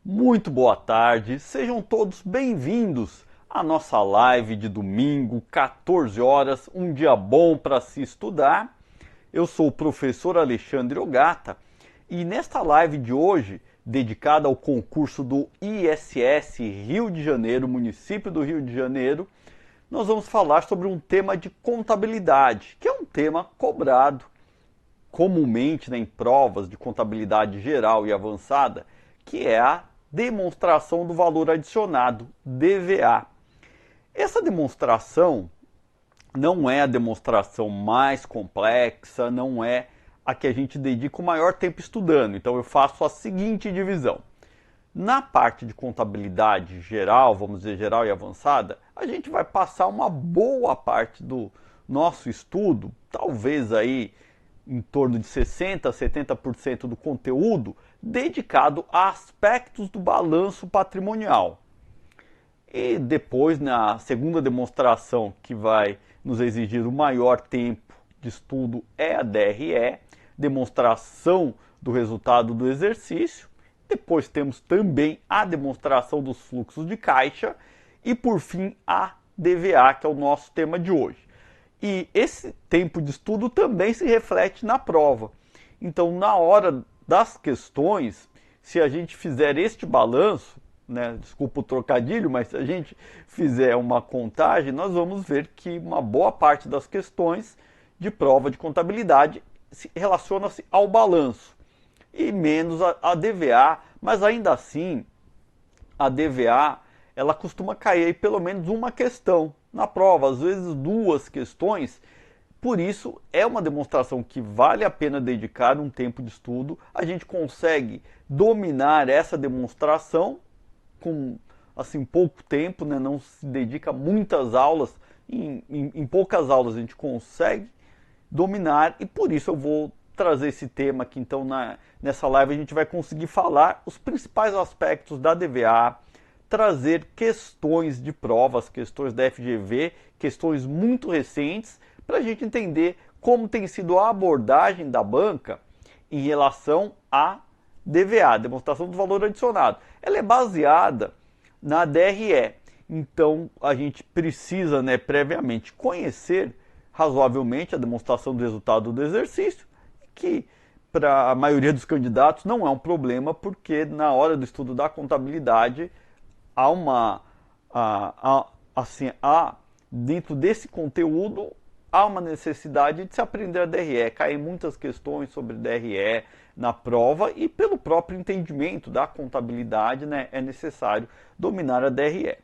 Muito boa tarde, sejam todos bem-vindos à nossa live de domingo, 14 horas, um dia bom para se estudar. Eu sou o professor Alexandre Ogata e nesta live de hoje, dedicada ao concurso do ISS Rio de Janeiro, município do Rio de Janeiro, nós vamos falar sobre um tema de contabilidade, que é um tema cobrado comumente, né, em provas de contabilidade geral e avançada, que é a demonstração do valor adicionado, DVA. Essa demonstração não é a demonstração mais complexa, não é a que a gente dedica o maior tempo estudando. Então eu faço a seguinte divisão. Na parte de contabilidade geral, vamos dizer geral e avançada, a gente vai passar uma boa parte do nosso estudo, talvez aí em torno de 60% a 70% do conteúdo dedicado a aspectos do balanço patrimonial. E depois, na segunda demonstração, que vai nos exigir o maior tempo de estudo, é a DRE, demonstração do resultado do exercício. Depois temos também a demonstração dos fluxos de caixa e, por fim, a DVA, que é o nosso tema de hoje. E esse tempo de estudo também se reflete na prova. Então, na hora das questões, se a gente fizer este balanço, né, desculpa o trocadilho, mas se a gente fizer uma contagem, nós vamos ver que uma boa parte das questões de prova de contabilidade relaciona-se ao balanço e menos a DVA, mas ainda assim a DVA ela costuma cair aí pelo menos uma questão na prova, às vezes duas questões. Por isso é uma demonstração que vale a pena dedicar um tempo de estudo. A gente consegue dominar essa demonstração com assim pouco tempo, né? Não se dedica a muitas aulas, em poucas aulas a gente consegue dominar e por isso eu vou trazer esse tema aqui. Então nessa live a gente vai conseguir falar os principais aspectos da DVA, trazer questões de provas, questões da FGV, questões muito recentes, para a gente entender como tem sido a abordagem da banca em relação à DVA, demonstração do valor adicionado. Ela é baseada na DRE, então a gente precisa, né, previamente conhecer razoavelmente a demonstração do resultado do exercício, que para a maioria dos candidatos não é um problema, porque na hora do estudo da contabilidade há uma dentro desse conteúdo há uma necessidade de se aprender a DRE. Caem muitas questões sobre DRE na prova e pelo próprio entendimento da contabilidade, né, é necessário dominar a DRE.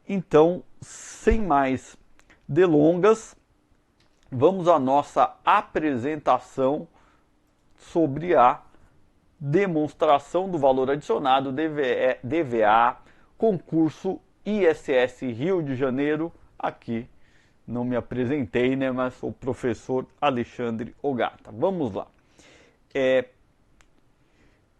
Então, sem mais delongas, vamos à nossa apresentação sobre a demonstração do valor adicionado, DVA, concurso ISS Rio de Janeiro. Aqui não me apresentei, né, mas sou o professor Alexandre Ogata. Vamos lá.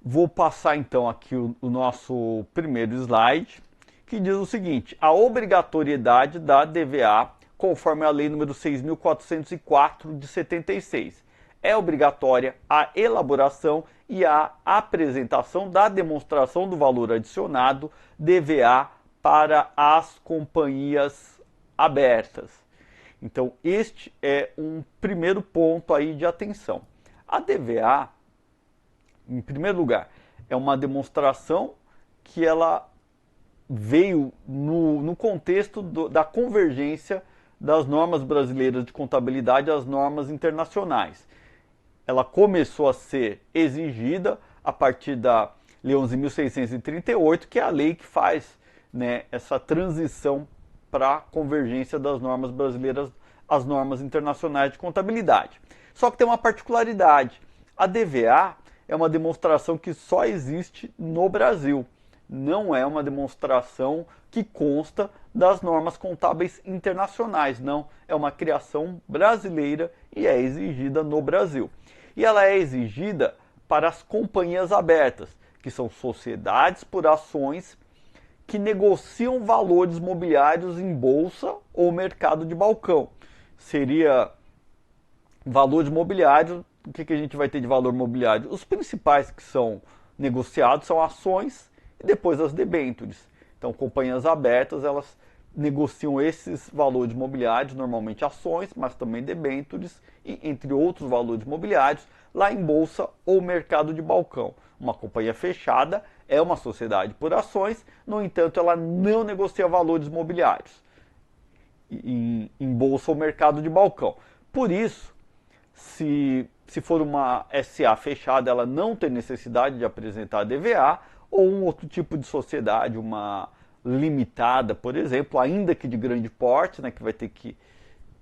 Vou passar então aqui o nosso primeiro slide, que diz o seguinte: a obrigatoriedade da DVA, conforme a lei número 6.404 de 76, é obrigatória a elaboração e a apresentação da demonstração do valor adicionado, DVA, para as companhias abertas. Então, este é um primeiro ponto aí de atenção. A DVA, em primeiro lugar, é uma demonstração que ela veio no contexto da convergência das normas brasileiras de contabilidade às normas internacionais. Ela começou a ser exigida a partir da Lei 11.638, que é a lei que faz, né, essa transição para a convergência das normas brasileiras às normas internacionais de contabilidade. Só que tem uma particularidade: a DVA é uma demonstração que só existe no Brasil. Não é uma demonstração que consta das normas contábeis internacionais, não. É uma criação brasileira e é exigida no Brasil. E ela é exigida para as companhias abertas, que são sociedades por ações que negociam valores mobiliários em bolsa ou mercado de balcão. Seria valores mobiliários. O que a gente vai ter de valor mobiliário? Os principais que são negociados são ações e depois as debêntures. Então, companhias abertas, elas negociam esses valores mobiliários, normalmente ações, mas também debêntures e entre outros valores mobiliários, lá em bolsa ou mercado de balcão. Uma companhia fechada é uma sociedade por ações, no entanto, ela não negocia valores mobiliários em bolsa ou mercado de balcão. Por isso, se for uma SA fechada, ela não tem necessidade de apresentar DVA, ou um outro tipo de sociedade, uma limitada, por exemplo, ainda que de grande porte, né, que vai ter que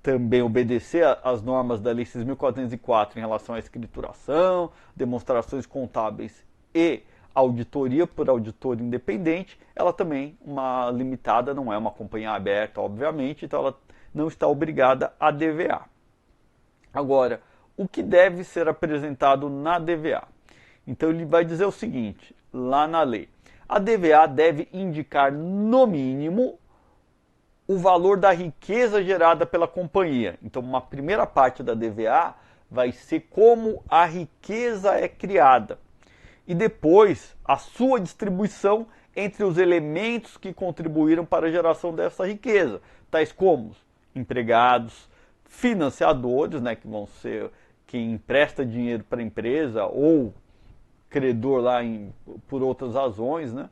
também obedecer às normas da Lei 6.404 em relação à escrituração, demonstrações contábeis e auditoria por auditor independente, ela também, uma limitada, não é uma companhia aberta, obviamente, então ela não está obrigada a DVA. Agora, o que deve ser apresentado na DVA? Então ele vai dizer o seguinte, lá na lei, a DVA deve indicar no mínimo o valor da riqueza gerada pela companhia. Então uma primeira parte da DVA vai ser como a riqueza é criada. E depois a sua distribuição entre os elementos que contribuíram para a geração dessa riqueza, tais como empregados, financiadores, né, que vão ser quem empresta dinheiro para a empresa ou credor lá por outras razões, né?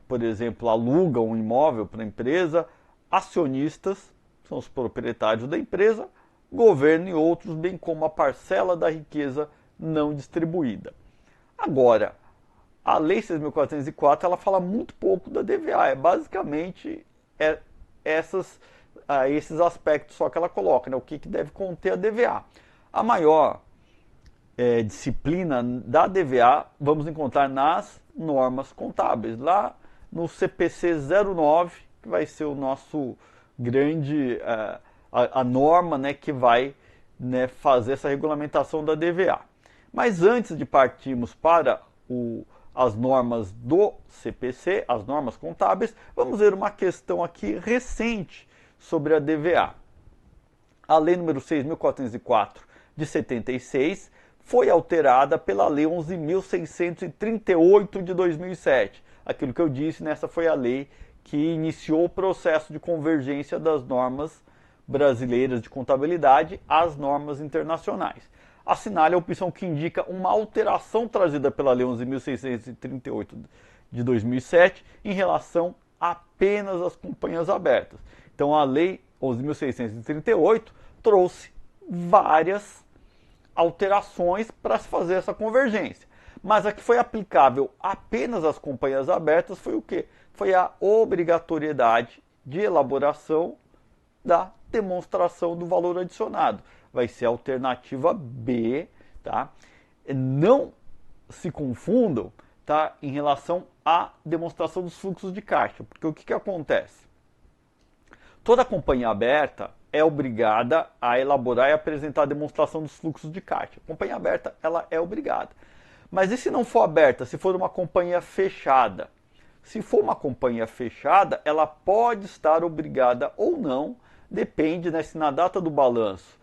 Por exemplo, aluga um imóvel para a empresa, acionistas, são os proprietários da empresa, governo e outros, bem como a parcela da riqueza não distribuída. Agora, a Lei 6.404 ela fala muito pouco da DVA, basicamente esses aspectos só que ela coloca, né? O que deve conter a DVA. A maior disciplina da DVA vamos encontrar nas normas contábeis, lá no CPC 09, que vai ser o nosso grande, a norma, né, que vai, né, fazer essa regulamentação da DVA. Mas antes de partirmos para as normas do CPC, as normas contábeis, vamos ver uma questão aqui recente sobre a DVA. A Lei número 6.404 de 76 foi alterada pela Lei 11.638 de 2007. Aquilo que eu disse, nessa foi a lei que iniciou o processo de convergência das normas brasileiras de contabilidade às normas internacionais. Assinale a opção que indica uma alteração trazida pela Lei 11.638 de 2007 em relação apenas às companhias abertas. Então a Lei 11.638 trouxe várias alterações para se fazer essa convergência. Mas a que foi aplicável apenas às companhias abertas foi o quê? Foi a obrigatoriedade de elaboração da demonstração do valor adicionado. Vai ser a alternativa B, tá? Não se confundam, tá, em relação à demonstração dos fluxos de caixa, porque o que acontece? Toda companhia aberta é obrigada a elaborar e apresentar a demonstração dos fluxos de caixa. A companhia aberta, ela é obrigada. Mas e se não for aberta, se for uma companhia fechada? Se for uma companhia fechada, ela pode estar obrigada ou não, depende, né, se na data do balanço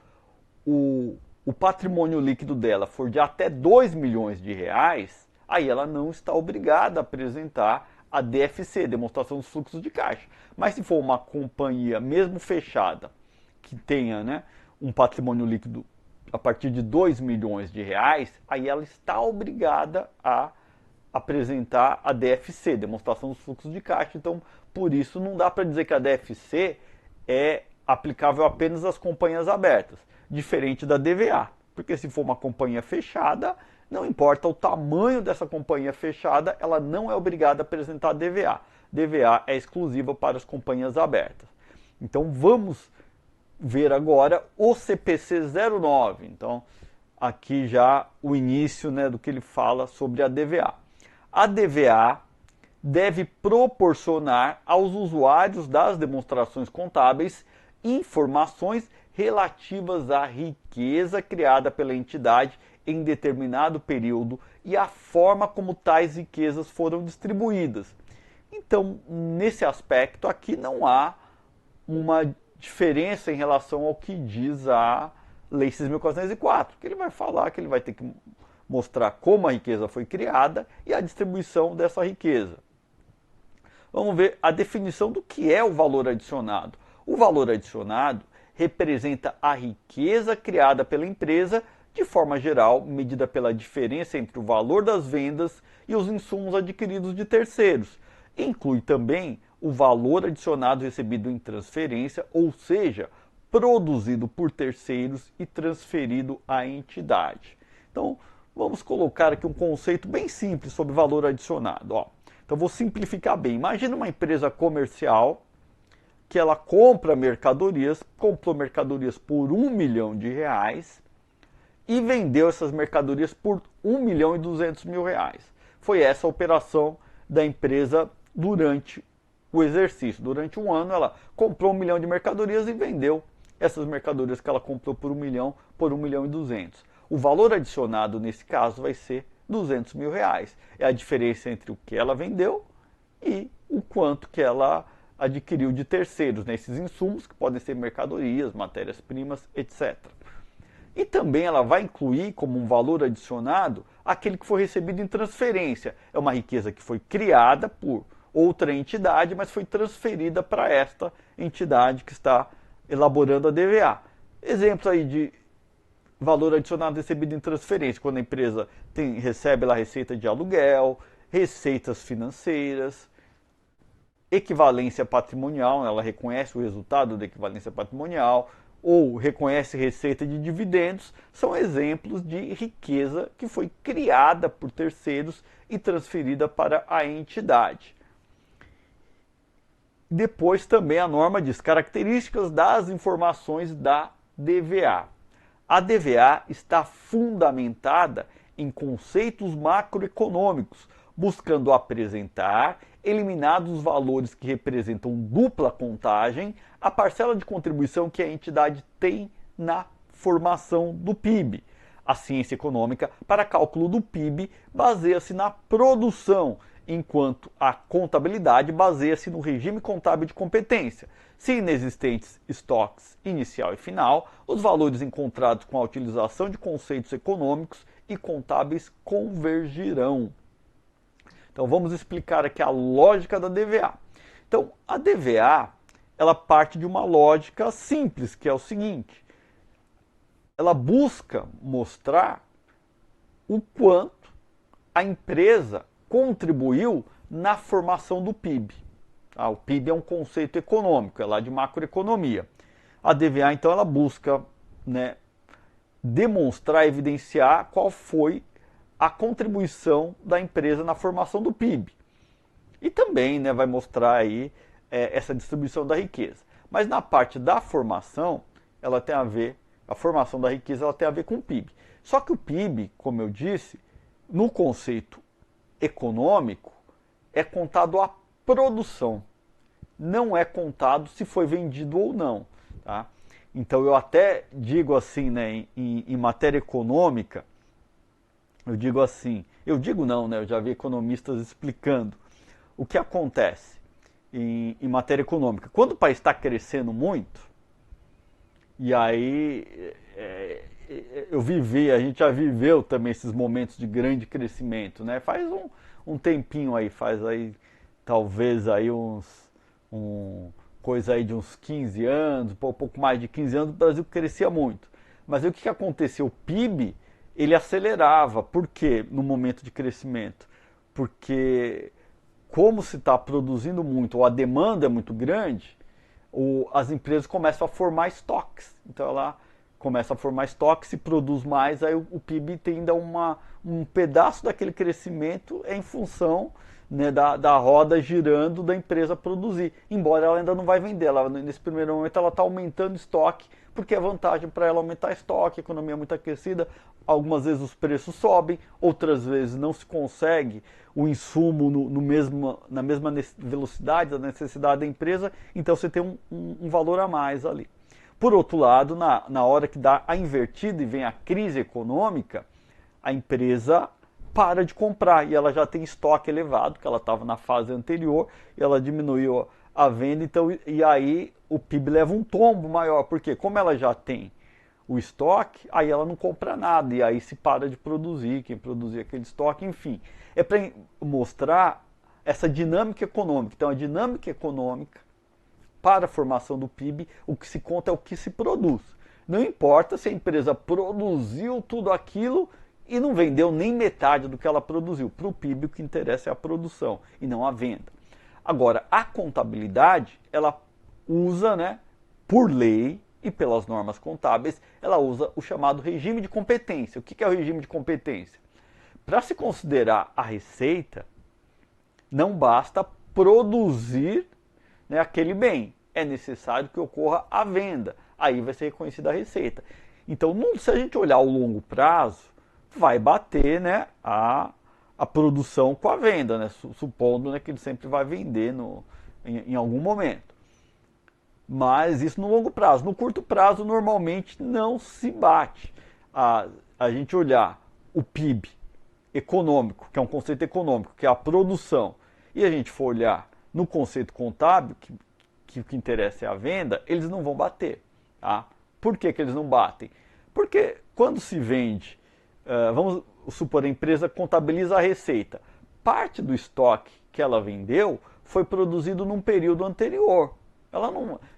o patrimônio líquido dela for de até 2 milhões de reais, aí ela não está obrigada a apresentar a DFC, demonstração dos fluxos de caixa. Mas se for uma companhia, mesmo fechada, que tenha, né, um patrimônio líquido a partir de 2 milhões de reais, aí ela está obrigada a apresentar a DFC, demonstração dos fluxos de caixa. Então, por isso, não dá para dizer que a DFC é aplicável apenas às companhias abertas, diferente da DVA, porque se for uma companhia fechada, não importa o tamanho dessa companhia fechada, ela não é obrigada a apresentar DVA. DVA é exclusiva para as companhias abertas. Então, vamos ver agora o CPC 09. Então, aqui já o início, né, do que ele fala sobre a DVA. A DVA deve proporcionar aos usuários das demonstrações contábeis informações relativas à riqueza criada pela entidade em determinado período e a forma como tais riquezas foram distribuídas. Então, nesse aspecto aqui não há uma diferença em relação ao que diz a Lei 6.404, que ele vai falar que ele vai ter que mostrar como a riqueza foi criada e a distribuição dessa riqueza. vamos ver a definição do que é o valor adicionado. O valor adicionado representa a riqueza criada pela empresa, de forma geral, medida pela diferença entre o valor das vendas e os insumos adquiridos de terceiros. Inclui também o valor adicionado recebido em transferência, ou seja, produzido por terceiros e transferido à entidade. Então, vamos colocar aqui um conceito bem simples sobre valor adicionado. Então, vou simplificar bem. Imagina uma empresa comercial que ela comprou mercadorias por R$1 milhão e vendeu essas mercadorias por R$1.200.000. Foi essa a operação da empresa durante o exercício. Durante um ano ela comprou 1 milhão de mercadorias e vendeu essas mercadorias que ela comprou por 1 milhão por 1.200.000. O valor adicionado nesse caso vai ser R$200.000. É a diferença entre o que ela vendeu e o quanto que ela adquiriu de terceiros, nesses insumos que podem ser mercadorias, matérias-primas, etc. E também ela vai incluir como um valor adicionado aquele que foi recebido em transferência. É uma riqueza que foi criada por outra entidade, mas foi transferida para esta entidade que está elaborando a DVA. Exemplos aí de valor adicionado recebido em transferência, quando a empresa recebe a receita de aluguel, receitas financeiras, equivalência patrimonial, ela reconhece o resultado da equivalência patrimonial, ou reconhece receita de dividendos, são exemplos de riqueza que foi criada por terceiros e transferida para a entidade. Depois também a norma diz características das informações da DVA. A DVA está fundamentada em conceitos macroeconômicos, buscando apresentar, eliminados os valores que representam dupla contagem, a parcela de contribuição que a entidade tem na formação do PIB. A ciência econômica, para cálculo do PIB, baseia-se na produção, enquanto a contabilidade baseia-se no regime contábil de competência. Se inexistentes estoques inicial e final, os valores encontrados com a utilização de conceitos econômicos e contábeis convergirão. Então vamos explicar aqui a lógica da DVA. Então a DVA, ela parte de uma lógica simples, que é o seguinte: ela busca mostrar o quanto a empresa contribuiu na formação do PIB. O PIB é um conceito econômico, é lá de macroeconomia. A DVA, então, ela busca, demonstrar, evidenciar qual foi a contribuição da empresa na formação do PIB. E também vai mostrar aí essa distribuição da riqueza. Mas na parte da formação, ela tem a ver, a formação da riqueza ela tem a ver com o PIB. Só que o PIB, como eu disse, no conceito econômico, é contado a produção. Não é contado se foi vendido ou não. Tá? Então eu até digo assim, em matéria econômica, eu digo não, eu já vi economistas explicando o que acontece em matéria econômica. Quando o país está crescendo muito, e aí a gente já viveu também esses momentos de grande crescimento, né? Faz um tempinho aí, talvez aí coisa aí de uns 15 anos, um pouco mais de 15 anos, o Brasil crescia muito. Mas aí o que aconteceu? O PIB, ele acelerava. Por quê? No momento de crescimento. Porque como se está produzindo muito, ou a demanda é muito grande, as empresas começam a formar estoques. Então ela começa a formar estoques, se produz mais, aí o PIB tem ainda um pedaço daquele crescimento em função da roda girando da empresa produzir. Embora ela ainda não vai vender, nesse primeiro momento ela está aumentando estoque, porque é vantagem para ela aumentar estoque, a economia é muito aquecida, algumas vezes os preços sobem, outras vezes não se consegue o insumo na mesma velocidade da necessidade da empresa, então você tem um valor a mais ali. Por outro lado, na hora que dá a invertida e vem a crise econômica, a empresa para de comprar e ela já tem estoque elevado, que ela estava na fase anterior, e ela diminuiu a venda, então, e aí o PIB leva um tombo maior, porque como ela já tem o estoque, aí ela não compra nada, e aí se para de produzir, quem produzir aquele estoque, enfim. É para mostrar essa dinâmica econômica. Então, a dinâmica econômica, para a formação do PIB, o que se conta é o que se produz. Não importa se a empresa produziu tudo aquilo e não vendeu nem metade do que ela produziu. Para o PIB, o que interessa é a produção e não a venda. Agora, a contabilidade, ela usa, né, por lei e pelas normas contábeis, ela usa o chamado regime de competência. O que é o regime de competência? Para se considerar a receita, não basta produzir, né, aquele bem. É necessário que ocorra a venda. Aí vai ser reconhecida a receita. Então, se a gente olhar o longo prazo, vai bater, né, a produção com a venda, né, supondo, né, que ele sempre vai vender em algum momento. Mas isso no longo prazo. No curto prazo, normalmente não se bate. A gente olhar o PIB econômico, que é um conceito econômico, que é a produção, e a gente for olhar no conceito contábil, que o que interessa é a venda, eles não vão bater. Tá? Por que eles não batem? Porque quando se vende, vamos supor, a empresa contabiliza a receita, parte do estoque que ela vendeu foi produzido num período anterior. Ela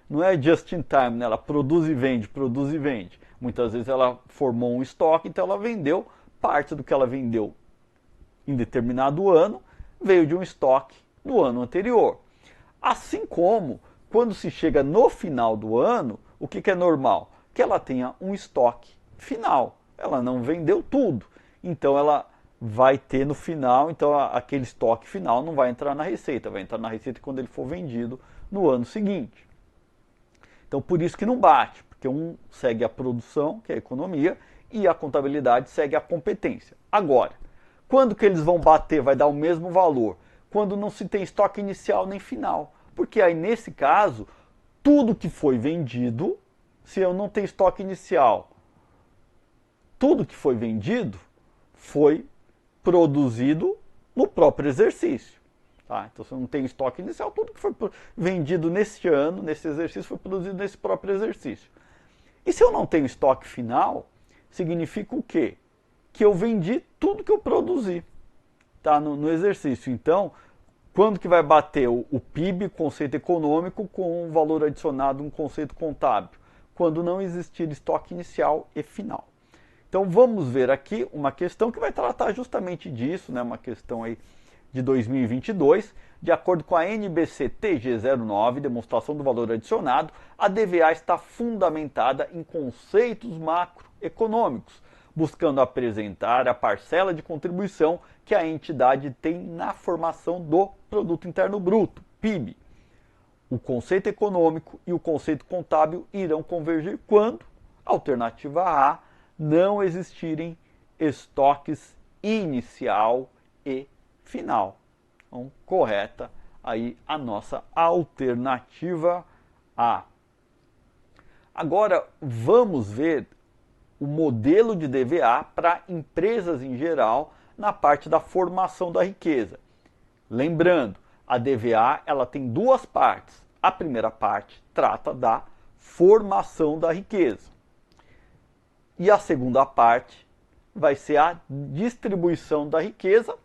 não é just in time, né? Ela produz e vende, produz e vende. Muitas vezes ela formou um estoque, então ela vendeu parte do que ela vendeu em determinado ano, veio de um estoque do ano anterior. Assim como, quando se chega no final do ano, o que é normal? Que ela tenha um estoque final. Ela não vendeu tudo. Então ela vai ter no final, então aquele estoque final não vai entrar na receita. Vai entrar na receita quando ele for vendido no ano seguinte. Então por isso que não bate, porque um segue a produção, que é a economia, e a contabilidade segue a competência. Agora, quando que eles vão bater, vai dar o mesmo valor? Quando não se tem estoque inicial nem final. Porque aí, nesse caso, tudo que foi vendido, se eu não tenho estoque inicial, tudo que foi vendido foi produzido no próprio exercício. Tá? Então, se eu não tenho estoque inicial, tudo que foi vendido nesse ano, nesse exercício, foi produzido nesse próprio exercício. E se eu não tenho estoque final, significa o quê? Que eu vendi tudo que eu produzi, tá, no exercício. Então, quando que vai bater o PIB, conceito econômico, com um valor adicionado, um conceito contábil? Quando não existir estoque inicial e final. Então, vamos ver aqui uma questão que vai tratar justamente disso, né, uma questão aí de 2022. De acordo com a NBC TG09, demonstração do valor adicionado, a DVA está fundamentada em conceitos macroeconômicos, buscando apresentar a parcela de contribuição que a entidade tem na formação do Produto Interno Bruto, PIB. O conceito econômico e o conceito contábil irão convergir quando, alternativa A, não existirem estoques inicial e final. Então, correta aí a nossa alternativa A. Agora, vamos ver o modelo de DVA para empresas em geral na parte da formação da riqueza. Lembrando, a DVA ela tem duas partes. A primeira parte trata da formação da riqueza. E a segunda parte vai ser a distribuição da riqueza.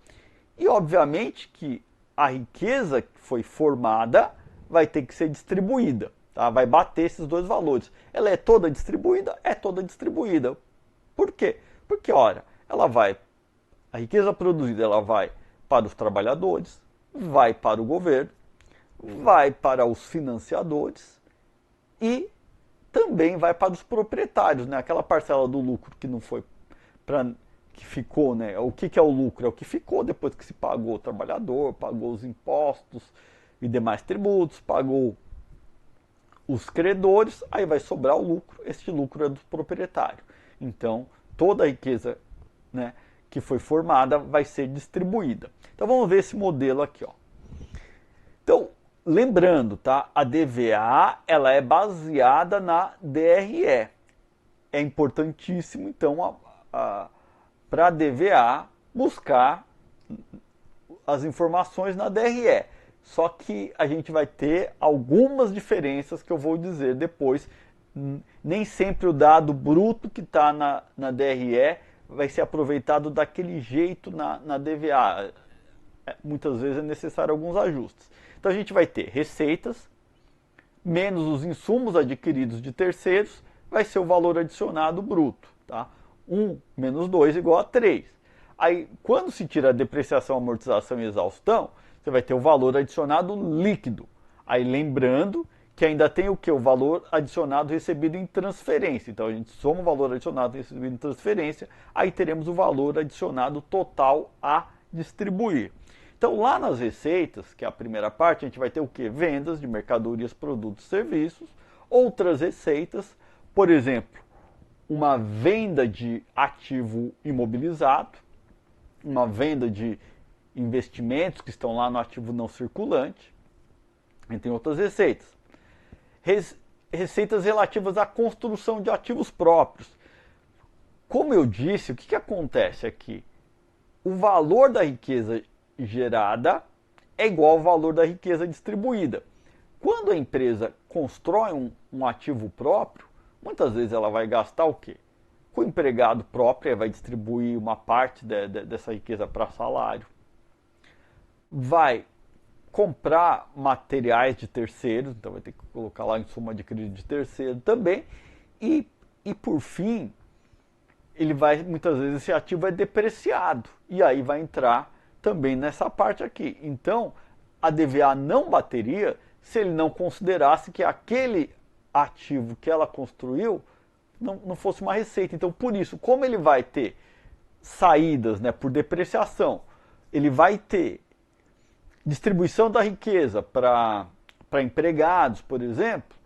E obviamente que a riqueza que foi formada vai ter que ser distribuída. Tá? Vai bater esses dois valores. Ela é toda distribuída? É toda distribuída. Por quê? Porque, ora, a riqueza produzida ela vai para os trabalhadores, vai para o governo, vai para os financiadores e também vai para os proprietários, né? Aquela parcela do lucro que não foi que ficou, né? O que é o lucro? É o que ficou depois que se pagou o trabalhador, pagou os impostos e demais tributos, pagou os credores, aí vai sobrar o lucro. Este lucro é do proprietário. Então, toda a riqueza, né, que foi formada vai ser distribuída. Então, vamos ver esse modelo aqui, ó. Então, lembrando, tá? A DVA ela é baseada na DRE. É importantíssimo, então, para a DVA buscar as informações na DRE. Só que a gente vai ter algumas diferenças que eu vou dizer depois. Nem sempre o dado bruto que está na DRE vai ser aproveitado daquele jeito na DVA. muitas vezes é necessário alguns ajustes. Então a gente vai ter receitas, menos os insumos adquiridos de terceiros, vai ser o valor adicionado bruto. Tá? 1 menos 2 igual a 3. Aí, quando se tira a depreciação, amortização e exaustão, você vai ter o valor adicionado líquido. Aí, lembrando que ainda tem o que? O valor adicionado recebido em transferência. Então, a gente soma o valor adicionado recebido em transferência, aí teremos o valor adicionado total a distribuir. Então, lá nas receitas, que é a primeira parte, a gente vai ter o que? Vendas de mercadorias, produtos e serviços. Outras receitas, por exemplo, uma venda de ativo imobilizado, uma venda de investimentos que estão lá no ativo não circulante, e tem outras receitas. Receitas relativas à construção de ativos próprios. Como eu disse, o que acontece aqui? O valor da riqueza gerada é igual ao valor da riqueza distribuída. Quando a empresa constrói um ativo próprio, muitas vezes ela vai gastar o quê? Com o empregado próprio, vai distribuir uma parte dessa riqueza para salário. Vai comprar materiais de terceiros, então vai ter que colocar lá insumo adquirido de terceiro também. E por fim, ele vai, muitas vezes esse ativo é depreciado. E aí vai entrar também nessa parte aqui. Então, a DVA não bateria se ele não considerasse que aquele ativo que ela construiu não fosse uma receita. Então, por isso, como ele vai ter saídas, né, por depreciação, ele vai ter distribuição da riqueza para empregados, por exemplo,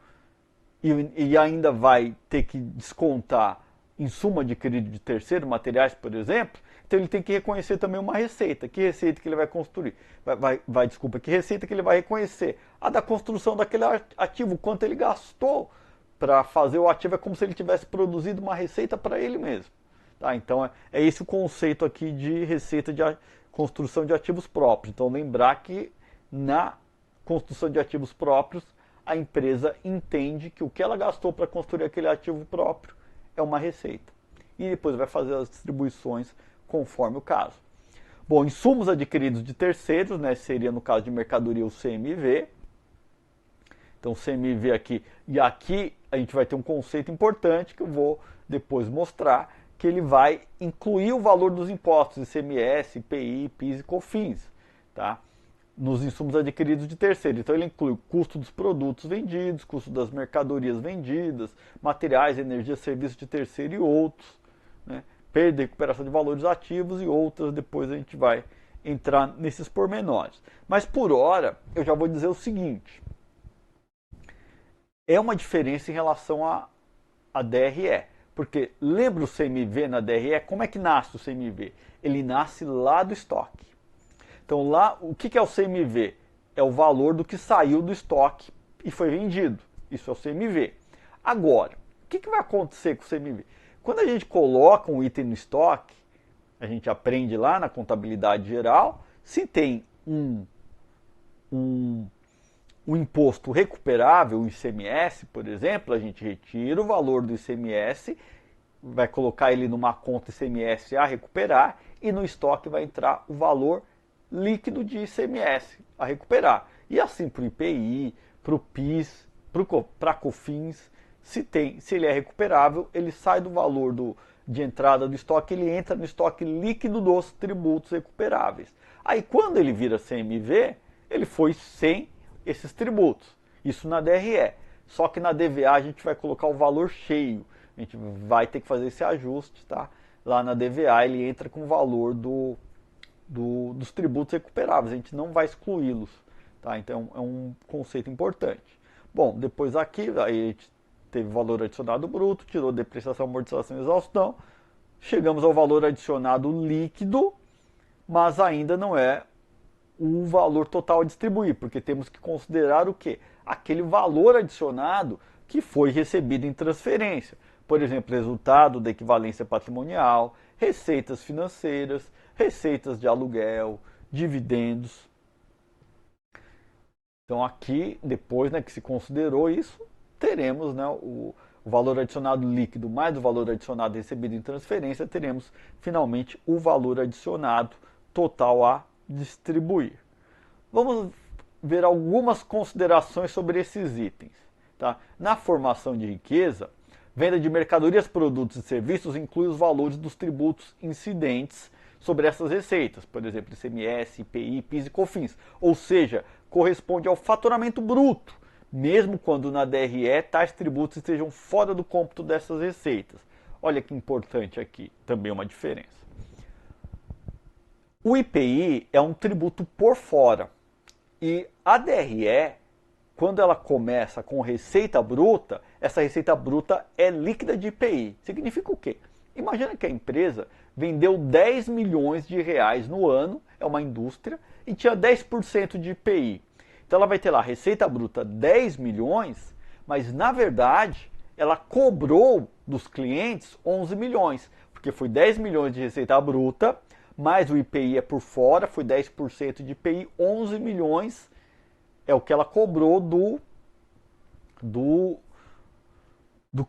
e ainda vai ter que descontar insumo adquirido de terceiro, materiais, por exemplo, então ele tem que reconhecer também uma receita. Que receita que ele vai construir? Que receita que ele vai reconhecer? A da construção daquele ativo, quanto ele gastou para fazer o ativo, é como se ele tivesse produzido uma receita para ele mesmo. Tá? Então é esse o conceito aqui de receita de construção de ativos próprios. Então lembrar que na construção de ativos próprios, a empresa entende que o que ela gastou para construir aquele ativo próprio é uma receita. E depois vai fazer as distribuições conforme o caso. Bom, insumos adquiridos de terceiros, né, seria no caso de mercadoria o CMV. Então CMV aqui, e aqui a gente vai ter um conceito importante que eu vou depois mostrar, que ele vai incluir o valor dos impostos, ICMS, IPI, PIS e COFINS, tá? Nos insumos adquiridos de terceiro. Então ele inclui o custo dos produtos vendidos, custo das mercadorias vendidas, materiais, energia, serviços de terceiro e outros, né? Perda e recuperação de valores ativos e outras, depois a gente vai entrar nesses pormenores. Mas por hora, eu já vou dizer o seguinte, é uma diferença em relação à DRE, porque lembra o CMV na DRE? Como é que nasce o CMV? Ele nasce lá do estoque. Então lá, o que é o CMV? É o valor do que saiu do estoque e foi vendido. Isso é o CMV. Agora, o que vai acontecer com o CMV? Quando a gente coloca um item no estoque, a gente aprende lá na contabilidade geral, se tem um imposto recuperável, o ICMS, por exemplo, a gente retira o valor do ICMS, vai colocar ele numa conta ICMS a recuperar e no estoque vai entrar o valor líquido de ICMS a recuperar. E assim para o IPI, para o PIS, para a COFINS, se ele é recuperável, ele sai do valor de entrada do estoque, ele entra no estoque líquido dos tributos recuperáveis. Aí quando ele vira CMV, ele foi sem esses tributos. Isso na DRE. Só que na DVA a gente vai colocar o valor cheio. A gente vai ter que fazer esse ajuste, tá? Lá na DVA ele entra com o valor dos tributos recuperáveis. A gente não vai excluí-los, tá? Então é um conceito importante. Bom, depois aqui aí a gente teve valor adicionado bruto, tirou depreciação, amortização e exaustão. Chegamos ao valor adicionado líquido, mas ainda não é o valor total a distribuir, porque temos que considerar o quê? Aquele valor adicionado que foi recebido em transferência. Por exemplo, resultado da equivalência patrimonial, receitas financeiras, receitas de aluguel, dividendos. Então aqui, depois, né, que se considerou isso, teremos, né, o valor adicionado líquido mais o valor adicionado recebido em transferência, teremos finalmente o valor adicionado total a distribuir. Vamos ver algumas considerações sobre esses itens. Tá? Na formação de riqueza, venda de mercadorias, produtos e serviços inclui os valores dos tributos incidentes sobre essas receitas, por exemplo, ICMS, IPI, PIS e COFINS, ou seja, corresponde ao faturamento bruto, mesmo quando na DRE tais tributos estejam fora do cômputo dessas receitas. Olha que importante aqui, também uma diferença. O IPI é um tributo por fora e a DRE, quando ela começa com receita bruta, essa receita bruta é líquida de IPI. Significa o quê? Imagina que a empresa vendeu 10 milhões de reais no ano, é uma indústria, e tinha 10% de IPI. Então ela vai ter lá receita bruta 10 milhões, mas na verdade ela cobrou dos clientes 11 milhões, porque foi 10 milhões de receita bruta, mais o IPI é por fora, foi 10% de IPI, 11 milhões é o que ela cobrou do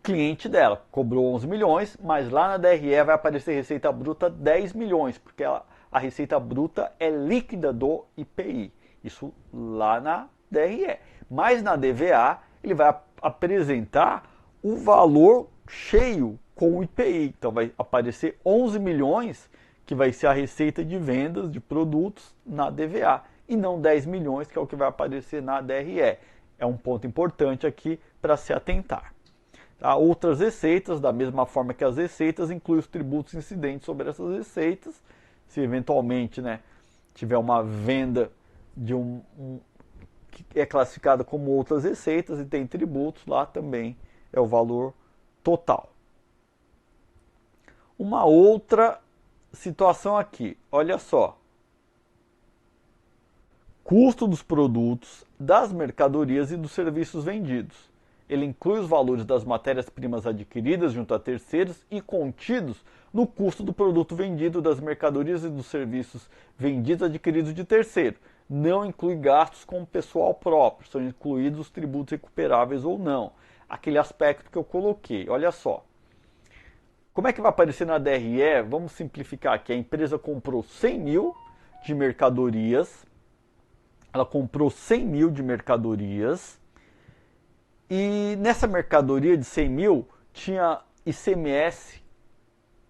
cliente dela. Cobrou 11 milhões, mas lá na DRE vai aparecer receita bruta 10 milhões, porque a receita bruta é líquida do IPI. Isso lá na DRE. Mas na DVA ele vai apresentar o valor cheio com o IPI. Então vai aparecer 11 milhões, que vai ser a receita de vendas de produtos na DVA, e não 10 milhões, que é o que vai aparecer na DRE. É um ponto importante aqui para se atentar. Tá? Outras receitas, da mesma forma que as receitas, incluem os tributos incidentes sobre essas receitas. Se eventualmente, né, tiver uma venda de que é classificada como outras receitas e tem tributos, lá também é o valor total. Uma outra situação aqui, olha só. Custo dos produtos, das mercadorias e dos serviços vendidos. Ele inclui os valores das matérias-primas adquiridas junto a terceiros e contidos no custo do produto vendido, das mercadorias e dos serviços vendidos adquiridos de terceiro. Não inclui gastos com o pessoal próprio, são incluídos os tributos recuperáveis ou não. Aquele aspecto que eu coloquei, olha só. Como é que vai aparecer na DRE? Vamos simplificar aqui. A empresa comprou 100 mil de mercadorias. Ela comprou 100 mil de mercadorias. E nessa mercadoria de 100 mil tinha ICMS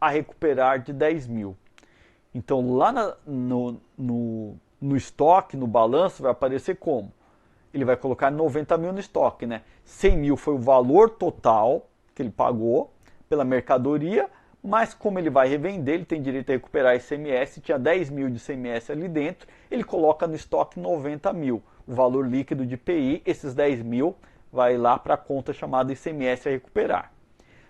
a recuperar de 10 mil. Então lá no estoque, no balanço, vai aparecer como? Ele vai colocar 90 mil no estoque, né? 100 mil foi o valor total que ele pagou pela mercadoria, mas como ele vai revender, ele tem direito a recuperar ICMS, tinha 10 mil de ICMS ali dentro, ele coloca no estoque 90 mil. O valor líquido de IPI, esses 10 mil, vai lá para a conta chamada ICMS a recuperar.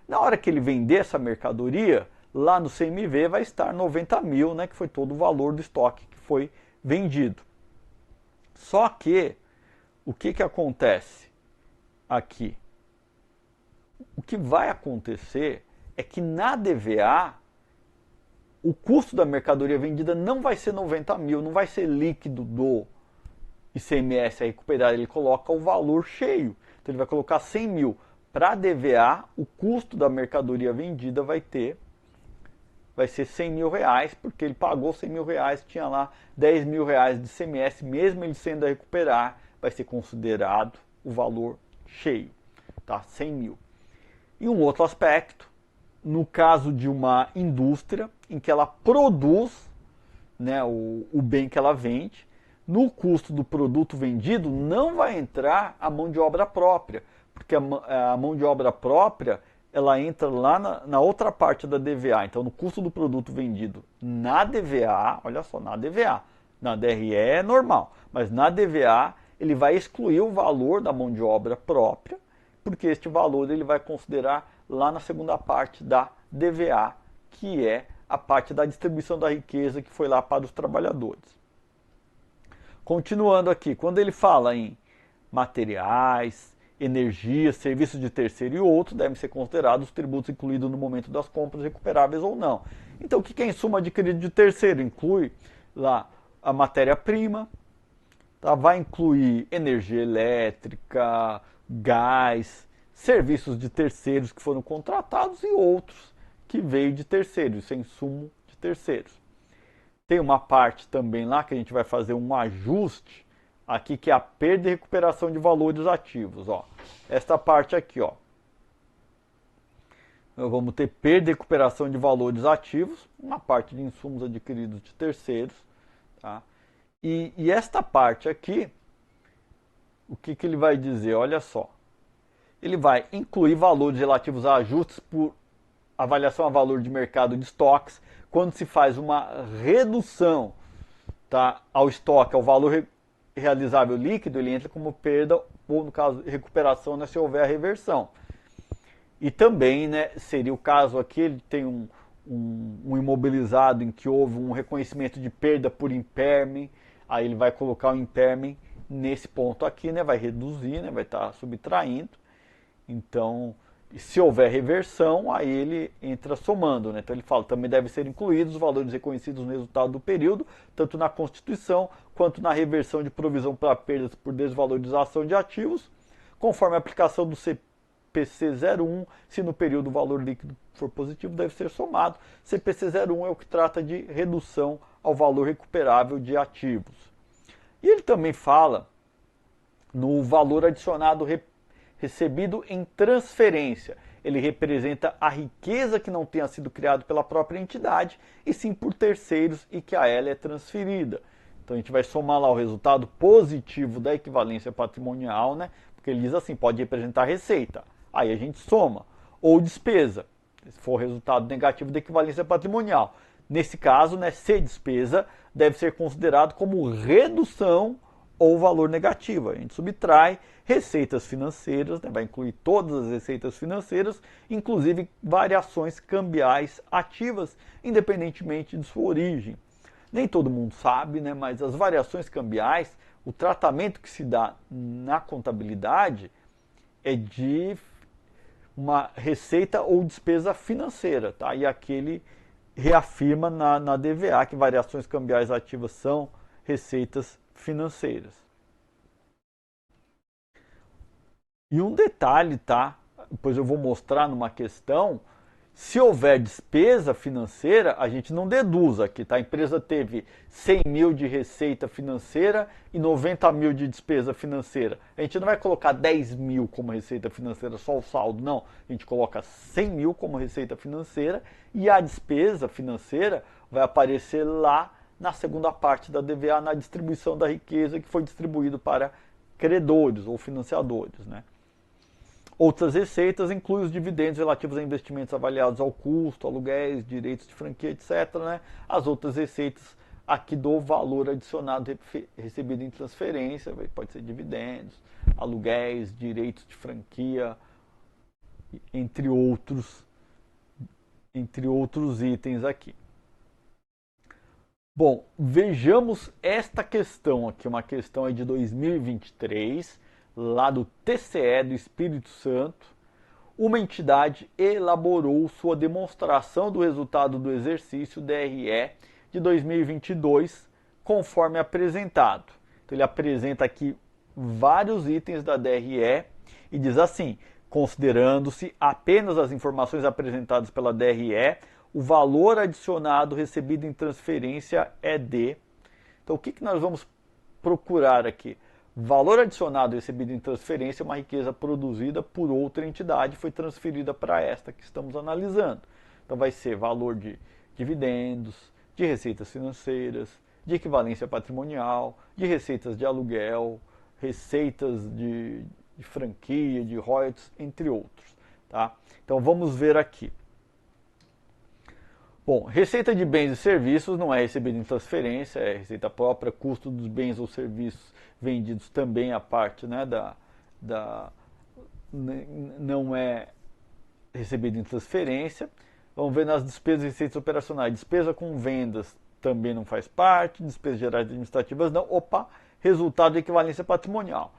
Na hora que ele vender essa mercadoria, lá no CMV vai estar 90 mil, né, que foi todo o valor do estoque que foi vendido. Só que, o que acontece aqui? O que vai acontecer é que na DVA, o custo da mercadoria vendida não vai ser 90 mil, não vai ser líquido do ICMS a recuperar, ele coloca o valor cheio. Então ele vai colocar 100 mil. Para a DVA, o custo da mercadoria vendida vai ser 100 mil reais, porque ele pagou 100 mil reais, tinha lá 10 mil reais de ICMS, mesmo ele sendo a recuperar, vai ser considerado o valor cheio, tá? 100 mil. E um outro aspecto, no caso de uma indústria em que ela produz, né, o bem que ela vende, no custo do produto vendido não vai entrar a mão de obra própria, porque a mão de obra própria ela entra lá na outra parte da DVA. Então, no custo do produto vendido na DVA, olha só, na DVA, na DRE é normal, mas na DVA ele vai excluir o valor da mão de obra própria, porque este valor ele vai considerar lá na segunda parte da DVA, que é a parte da distribuição da riqueza que foi lá para os trabalhadores. Continuando aqui, quando ele fala em materiais, energia, serviços de terceiro e outros, devem ser considerados os tributos incluídos no momento das compras recuperáveis ou não. Então, o que é insumo adquirido de terceiro? Inclui lá a matéria-prima, tá? Vai incluir energia elétrica, gás, serviços de terceiros que foram contratados e outros que veio de terceiros, isso é insumo de terceiros. Tem uma parte também lá que a gente vai fazer um ajuste aqui, que é a perda e recuperação de valores ativos. Ó. Esta parte aqui, ó. Nós vamos ter perda e recuperação de valores ativos, uma parte de insumos adquiridos de terceiros. Tá? E esta parte aqui, o que ele vai dizer? Olha só. Ele vai incluir valores relativos a ajustes por avaliação a valor de mercado de estoques, quando se faz uma redução, tá, ao estoque, ao valor realizável líquido, ele entra como perda, ou no caso, recuperação, né, se houver a reversão. E também, né, seria o caso aqui, ele tem um imobilizado em que houve um reconhecimento de perda por impairment, aí ele vai colocar o impairment nesse ponto aqui, né, vai reduzir, né, vai estar subtraindo. Então, se houver reversão, aí ele entra somando, né? Então ele fala, também devem ser incluídos os valores reconhecidos no resultado do período, tanto na constituição quanto na reversão de provisão para perdas por desvalorização de ativos, conforme a aplicação do CPC 01, se no período o valor líquido for positivo, deve ser somado. CPC 01 é o que trata de redução ao valor recuperável de ativos. E ele também fala no valor adicionado recebido em transferência. Ele representa a riqueza que não tenha sido criada pela própria entidade, e sim por terceiros, e que a ela é transferida. Então a gente vai somar lá o resultado positivo da equivalência patrimonial, né? Porque ele diz assim, pode representar receita. Aí a gente soma. Ou despesa, se for resultado negativo da equivalência patrimonial. Nesse caso, né, se despesa, deve ser considerado como redução ou valor negativo. A gente subtrai receitas financeiras, né, vai incluir todas as receitas financeiras, inclusive variações cambiais ativas, independentemente de sua origem. Nem todo mundo sabe, né, mas as variações cambiais, o tratamento que se dá na contabilidade é de uma receita ou despesa financeira, tá? E aqui ele reafirma na DVA que variações cambiais ativas são receitas financeiras. E um detalhe, tá? Depois eu vou mostrar numa questão, se houver despesa financeira, a gente não deduz aqui, tá? A empresa teve 100 mil de receita financeira e 90 mil de despesa financeira. A gente não vai colocar 10 mil como receita financeira, só o saldo, não. A gente coloca 100 mil como receita financeira e a despesa financeira vai aparecer lá na segunda parte da DVA, na distribuição da riqueza que foi distribuído para credores ou financiadores, né? Outras receitas incluem os dividendos relativos a investimentos avaliados ao custo, aluguéis, direitos de franquia, etc. Né? As outras receitas aqui do valor adicionado recebido em transferência, pode ser dividendos, aluguéis, direitos de franquia, entre outros itens aqui. Bom, vejamos esta questão aqui, uma questão aí de 2023, lá do TCE do Espírito Santo. Uma entidade elaborou sua demonstração do resultado do exercício DRE de 2022, conforme apresentado. Então ele apresenta aqui vários itens da DRE e diz assim, considerando-se apenas as informações apresentadas pela DRE, o valor adicionado recebido em transferência é de... Então o que nós vamos procurar aqui? Valor adicionado recebido em transferência é uma riqueza produzida por outra entidade, foi transferida para esta que estamos analisando. Então vai ser valor de dividendos, de receitas financeiras, de equivalência patrimonial, de receitas de aluguel, receitas de franquia, de royalties, entre outros. Tá? Então vamos ver aqui. Bom, receita de bens e serviços não é recebida em transferência, é receita própria, custo dos bens ou serviços vendidos também a parte, né, não é recebida em transferência. Vamos ver nas despesas e receitas operacionais. Despesa com vendas também não faz parte, despesas gerais administrativas não. Opa, resultado de equivalência patrimonial.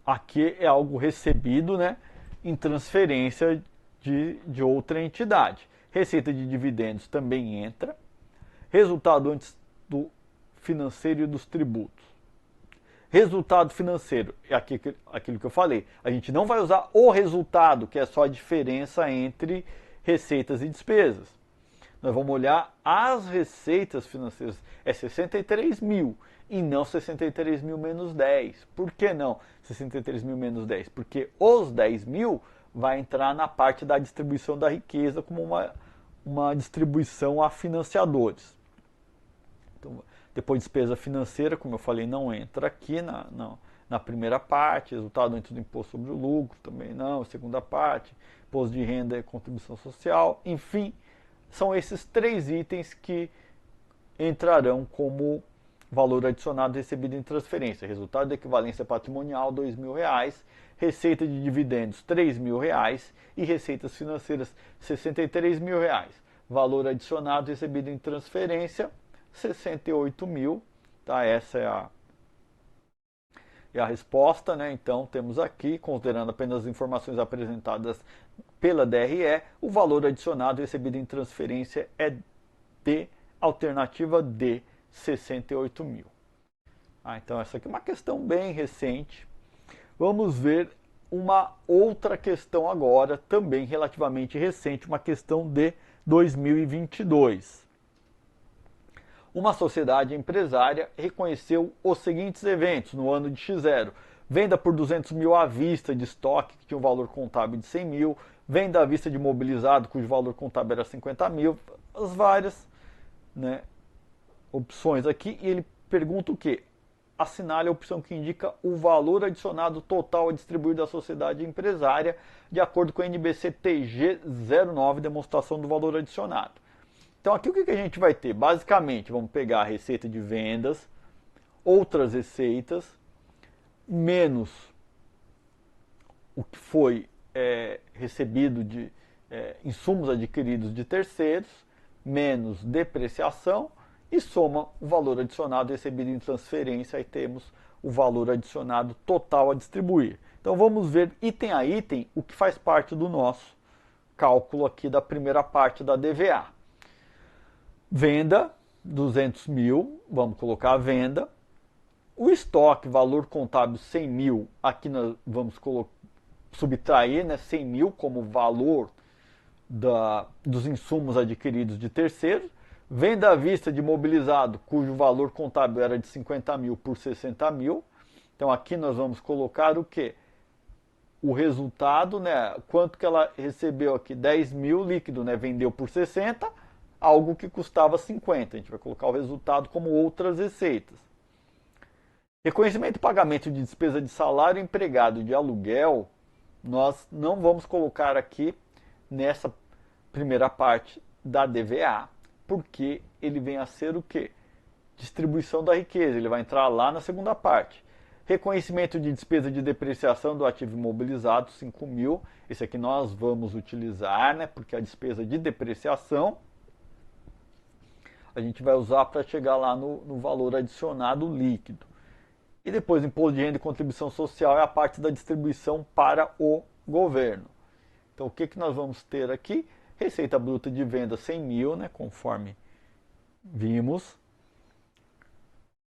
Aqui é algo recebido, né, em transferência de outra entidade. Receita de dividendos também entra. Resultado antes do financeiro e dos tributos. Resultado financeiro é aquilo que eu falei. A gente não vai usar o resultado, que é só a diferença entre receitas e despesas. nós vamos olhar as receitas financeiras. É 63 mil e não 63 mil menos 10. Por que não 63 mil menos 10? Porque os 10 mil vai entrar na parte da distribuição da riqueza como uma distribuição a financiadores. Então, depois despesa financeira, como eu falei, não entra aqui na primeira parte, resultado antes do imposto sobre o lucro, também não, segunda parte, imposto de renda e contribuição social, enfim, são esses três itens que entrarão como valor adicionado recebido em transferência. Resultado de equivalência patrimonial, R$2.000, receita de dividendos, R$3.000 e receitas financeiras, R$63.000. Valor adicionado recebido em transferência, 68 mil, tá? Essa é a resposta, né? Então temos aqui, considerando apenas as informações apresentadas pela DRE, o valor adicionado recebido em transferência é de alternativa D, 68 mil. Então essa aqui é uma questão bem recente. Vamos ver uma outra questão agora, também relativamente recente, uma questão de 2022. Uma sociedade empresária reconheceu os seguintes eventos no ano de X0. Venda por 200 mil à vista de estoque, que tinha um valor contábil de 100 mil. Venda à vista de imobilizado, cujo valor contábil era 50 mil. As várias, né, opções aqui. E ele pergunta o quê? Assinale a opção que indica o valor adicionado total a distribuir da sociedade empresária, de acordo com a NBC TG 09, demonstração do valor adicionado. Então aqui o que a gente vai ter? Basicamente, vamos pegar a receita de vendas, outras receitas, menos o que foi recebido de insumos adquiridos de terceiros, menos depreciação, e soma o valor adicionado recebido em transferência, aí temos o valor adicionado total a distribuir. Então vamos ver item a item o que faz parte do nosso cálculo aqui da primeira parte da DVA. Venda, 200 mil, vamos colocar a venda. O estoque, valor contábil 100 mil, aqui nós vamos subtrair, né, 100 mil como valor dos insumos adquiridos de terceiros. Venda à vista de imobilizado, cujo valor contábil era de 50 mil por 60 mil. Então aqui nós vamos colocar o quê? O resultado, né, quanto que ela recebeu aqui? 10 mil líquido, né, vendeu por 60, algo que custava 50. A gente vai colocar o resultado como outras receitas. Reconhecimento e pagamento de despesa de salário empregado de aluguel, nós não vamos colocar aqui nessa primeira parte da DVA, porque ele vem a ser o quê? Distribuição da riqueza, ele vai entrar lá na segunda parte. Reconhecimento de despesa de depreciação do ativo imobilizado, 5 mil. Esse aqui nós vamos utilizar, né, porque a despesa de depreciação a gente vai usar para chegar lá no valor adicionado líquido. E depois, imposto de renda e contribuição social é a parte da distribuição para o governo. Então, o que nós vamos ter aqui? Receita bruta de venda 100 mil, né, conforme vimos.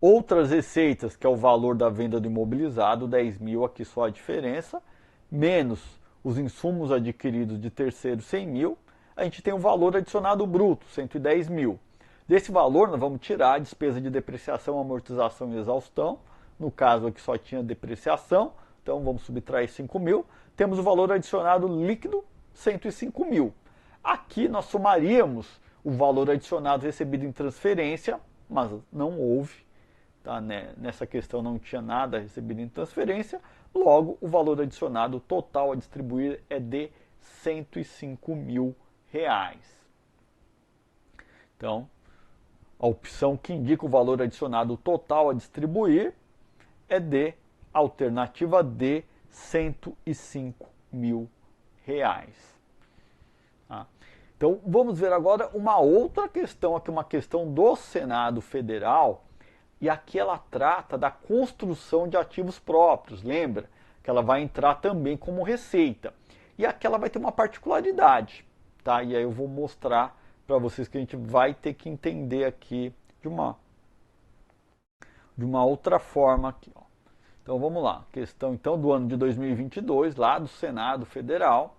Outras receitas, que é o valor da venda do imobilizado, 10 mil, aqui só a diferença. Menos os insumos adquiridos de terceiros, 100 mil. A gente tem o valor adicionado bruto, 110 mil. Desse valor, nós vamos tirar a despesa de depreciação, amortização e exaustão. No caso aqui só tinha depreciação, então vamos subtrair 5 mil. Temos o valor adicionado líquido, 105 mil. Aqui nós somaríamos o valor adicionado recebido em transferência, mas não houve, tá? Nessa questão não tinha nada recebido em transferência, logo o valor adicionado total a distribuir é de 105 mil reais. Então, a opção que indica o valor adicionado total a distribuir é de alternativa D, 105 mil reais. Tá? Então vamos ver agora uma outra questão aqui, uma questão do Senado Federal, e aqui ela trata da construção de ativos próprios. Lembra que ela vai entrar também como receita. E aqui ela vai ter uma particularidade, tá? E aí eu vou mostrar para vocês que a gente vai ter que entender aqui de uma outra forma aqui, ó. Então vamos lá, questão então do ano de 2022, lá do Senado Federal.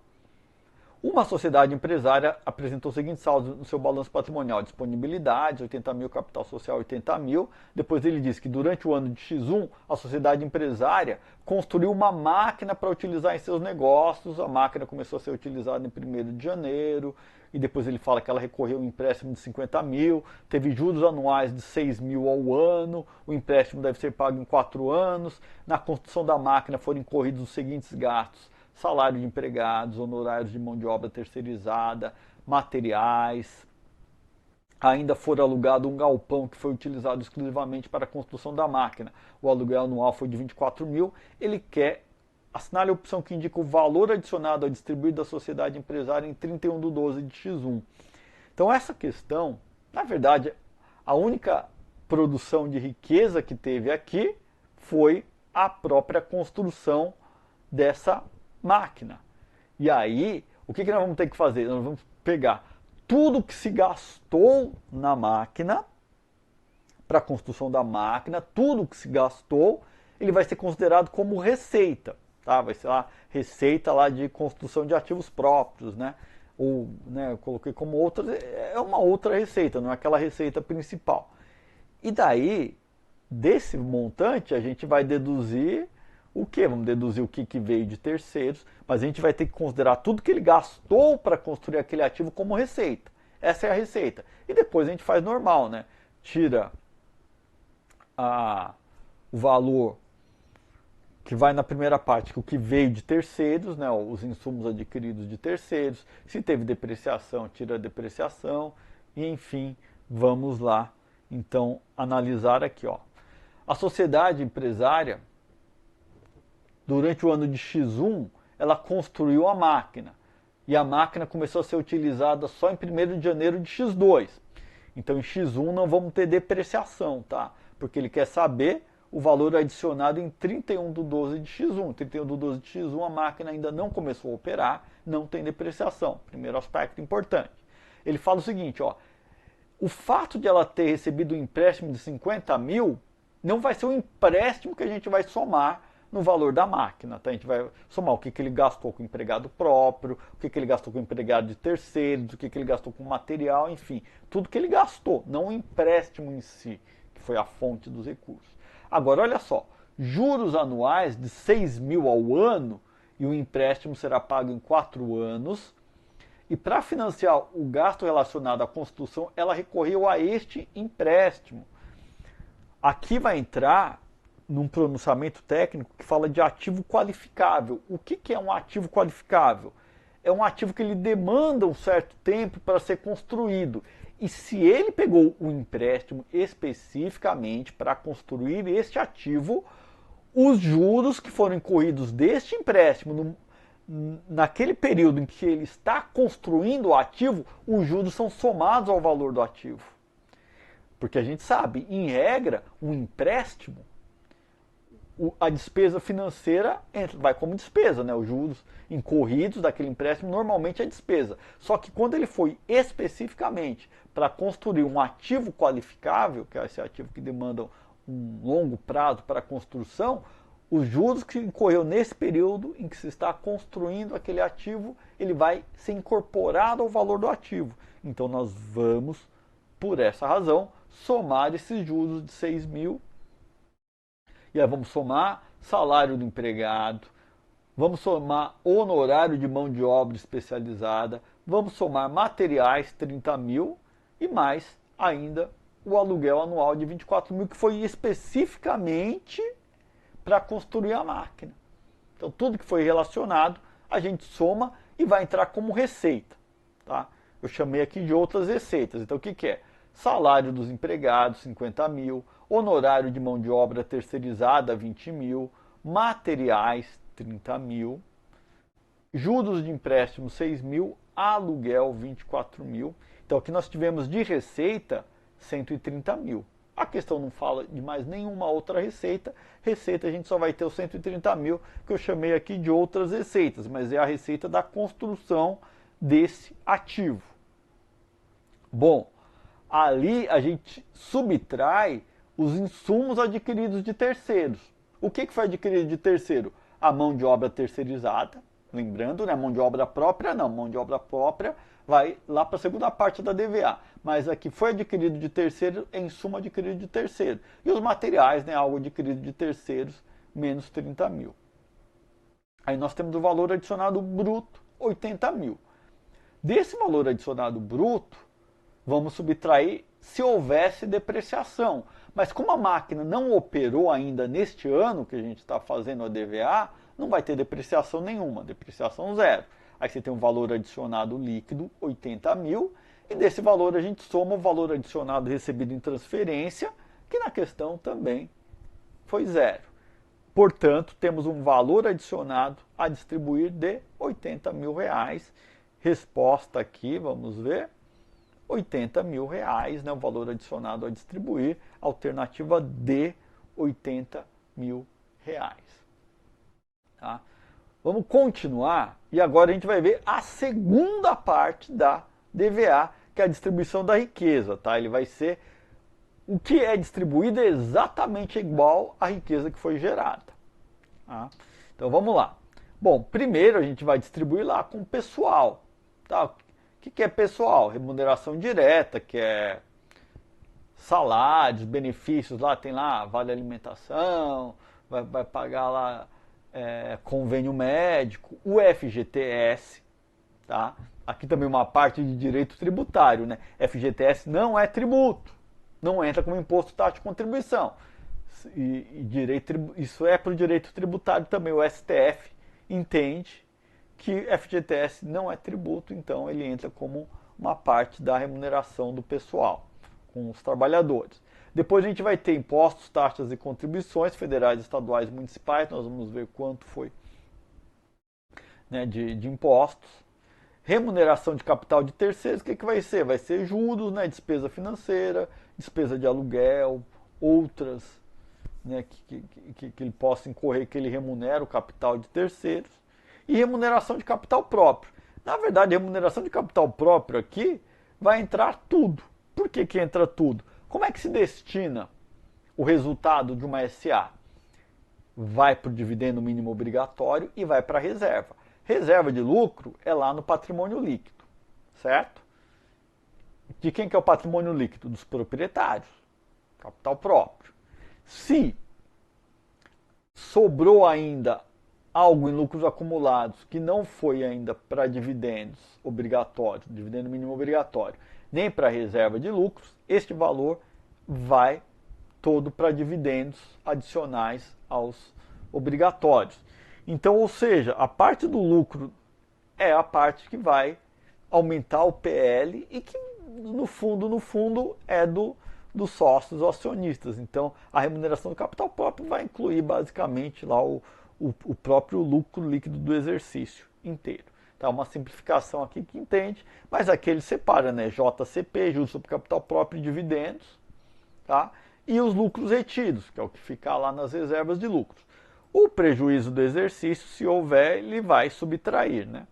Uma sociedade empresária apresentou o seguinte saldo no seu balanço patrimonial: disponibilidades, 80 mil, capital social, 80 mil. Depois ele diz que durante o ano de X1, a sociedade empresária construiu uma máquina para utilizar em seus negócios. A máquina começou a ser utilizada em 1º de janeiro, e depois ele fala que ela recorreu a um empréstimo de 50 mil, teve juros anuais de 6 mil ao ano, o empréstimo deve ser pago em 4 anos. Na construção da máquina foram incorridos os seguintes gastos: salário de empregados, honorários de mão de obra terceirizada, materiais. Ainda foi alugado um galpão que foi utilizado exclusivamente para a construção da máquina. O aluguel anual foi de 24 mil. Ele quer assinar a opção que indica o valor adicionado a distribuir da sociedade empresária em 31/12 de X1. Então essa questão, na verdade, a única produção de riqueza que teve aqui foi a própria construção dessa máquina. E aí, o que nós vamos ter que fazer? Nós vamos pegar tudo que se gastou na máquina, para a construção da máquina, tudo que se gastou, ele vai ser considerado como receita. Tá? Vai ser lá, receita lá de construção de ativos próprios, né? Ou, né, eu coloquei como outra, é uma outra receita, não é aquela receita principal. E daí, desse montante, a gente vai deduzir o que? Vamos deduzir o que veio de terceiros, mas a gente vai ter que considerar tudo que ele gastou para construir aquele ativo como receita. Essa é a receita. E depois a gente faz normal, né? Tira o valor que vai na primeira parte, o que veio de terceiros, né? Os insumos adquiridos de terceiros. Se teve depreciação, tira a depreciação. E enfim, vamos lá, então, analisar aqui, ó. A sociedade empresária, durante o ano de X1, ela construiu a máquina. E a máquina começou a ser utilizada só em 1º de janeiro de X2. Então em X1 não vamos ter depreciação, tá? Porque ele quer saber o valor adicionado em 31/12 de X1. 31/12 de X1 a máquina ainda não começou a operar, não tem depreciação. Primeiro aspecto importante. Ele fala o seguinte, ó. O fato de ela ter recebido um empréstimo de 50 mil não vai ser um empréstimo que a gente vai somar no valor da máquina, tá? A gente vai somar o que ele gastou com empregado próprio, o que ele gastou com empregado de terceiros, o que ele gastou com material, enfim, tudo que ele gastou, não o empréstimo em si, que foi a fonte dos recursos. Agora, olha só, juros anuais de 6 mil ao ano e o empréstimo será pago em 4 anos. E para financiar o gasto relacionado à construção, ela recorreu a este empréstimo. Aqui vai entrar num pronunciamento técnico que fala de ativo qualificável. O que é um ativo qualificável? É um ativo que ele demanda um certo tempo para ser construído. E se ele pegou um empréstimo especificamente para construir este ativo, os juros que foram incorridos deste empréstimo naquele período em que ele está construindo o ativo, os juros são somados ao valor do ativo. Porque a gente sabe, em regra, um empréstimo, a despesa financeira vai como despesa, né? Os juros incorridos daquele empréstimo normalmente é despesa. Só que quando ele foi especificamente para construir um ativo qualificável, que é esse ativo que demanda um longo prazo para a construção, os juros que incorreu nesse período em que se está construindo aquele ativo, ele vai ser incorporado ao valor do ativo. Então nós vamos, por essa razão, somar esses juros de 6 mil. E aí vamos somar salário do empregado, vamos somar honorário de mão de obra especializada, vamos somar materiais, 30 mil, e mais ainda o aluguel anual de 24 mil, que foi especificamente para construir a máquina. Então tudo que foi relacionado, a gente soma e vai entrar como receita. Tá? Eu chamei aqui de outras receitas. Então o que é? Salário dos empregados, 50 mil, honorário de mão de obra terceirizada, 20 mil, materiais, 30 mil, juros de empréstimo, 6 mil, aluguel, 24 mil. Então aqui nós tivemos de receita, 130 mil. A questão não fala de mais nenhuma outra receita. Receita a gente só vai ter os 130 mil, que eu chamei aqui de outras receitas, mas é a receita da construção desse ativo. Bom, ali a gente subtrai os insumos adquiridos de terceiros. O que foi adquirido de terceiro? A mão de obra terceirizada, Lembrando, né, mão de obra própria não, mão de obra própria vai lá para a segunda parte da DVA, mas aqui foi adquirido de terceiro, em suma adquirido de terceiro. E os materiais, né, algo adquirido de terceiros, menos 30 mil. Aí nós temos o valor adicionado bruto, 80 mil. Desse valor adicionado bruto, vamos subtrair se houvesse depreciação. Mas como a máquina não operou ainda neste ano que a gente está fazendo a DVA, não vai ter depreciação nenhuma, depreciação zero. Aí você tem um valor adicionado líquido, 80 mil, e desse valor a gente soma o valor adicionado recebido em transferência, que na questão também foi zero. Portanto, temos um valor adicionado a distribuir de 80 mil reais. Resposta aqui, vamos ver, 80 mil reais, né, o valor adicionado a distribuir, alternativa D, 80 mil reais. Tá? Vamos continuar e agora a gente vai ver a segunda parte da DVA, que é a distribuição da riqueza. Tá? Ele vai ser o que é distribuído é exatamente igual à riqueza que foi gerada. Tá? Então vamos lá. Bom, primeiro a gente vai distribuir lá com o pessoal. Tá? O que é pessoal? Remuneração direta, que é salários, benefícios, lá tem lá vale alimentação, vai pagar lá convênio médico, o FGTS, tá? Aqui também uma parte de direito tributário, né? FGTS não é tributo, não entra como imposto, taxa de contribuição. Isso é para o direito tributário também, o STF entende que FGTS não é tributo, então ele entra como uma parte da remuneração do pessoal, com os trabalhadores. Depois a gente vai ter impostos, taxas e contribuições federais, estaduais e municipais, nós vamos ver quanto foi, né, de impostos. Remuneração de capital de terceiros, o que vai ser? Vai ser juros, né, despesa financeira, despesa de aluguel, outras, né, que ele possa incorrer, que ele remunera o capital de terceiros. E remuneração de capital próprio. Na verdade, remuneração de capital próprio aqui vai entrar tudo. Por que entra tudo? Como é que se destina o resultado de uma SA? Vai para o dividendo mínimo obrigatório e vai para a reserva. Reserva de lucro é lá no patrimônio líquido, certo? De quem que é o patrimônio líquido? Dos proprietários, capital próprio. Se sobrou ainda algo em lucros acumulados que não foi ainda para dividendos obrigatórios, dividendo mínimo obrigatório, nem para reserva de lucros, este valor vai todo para dividendos adicionais aos obrigatórios. Então, ou seja, a parte do lucro é a parte que vai aumentar o PL e que no fundo é dos sócios ou acionistas. Então, a remuneração do capital próprio vai incluir basicamente lá o próprio lucro líquido do exercício inteiro. Tá, uma simplificação aqui que entende, mas aqui ele separa, né? JCP, juros sobre capital próprio e dividendos, tá? E os lucros retidos, que é o que fica lá nas reservas de lucros. O prejuízo do exercício, se houver, ele vai subtrair, né?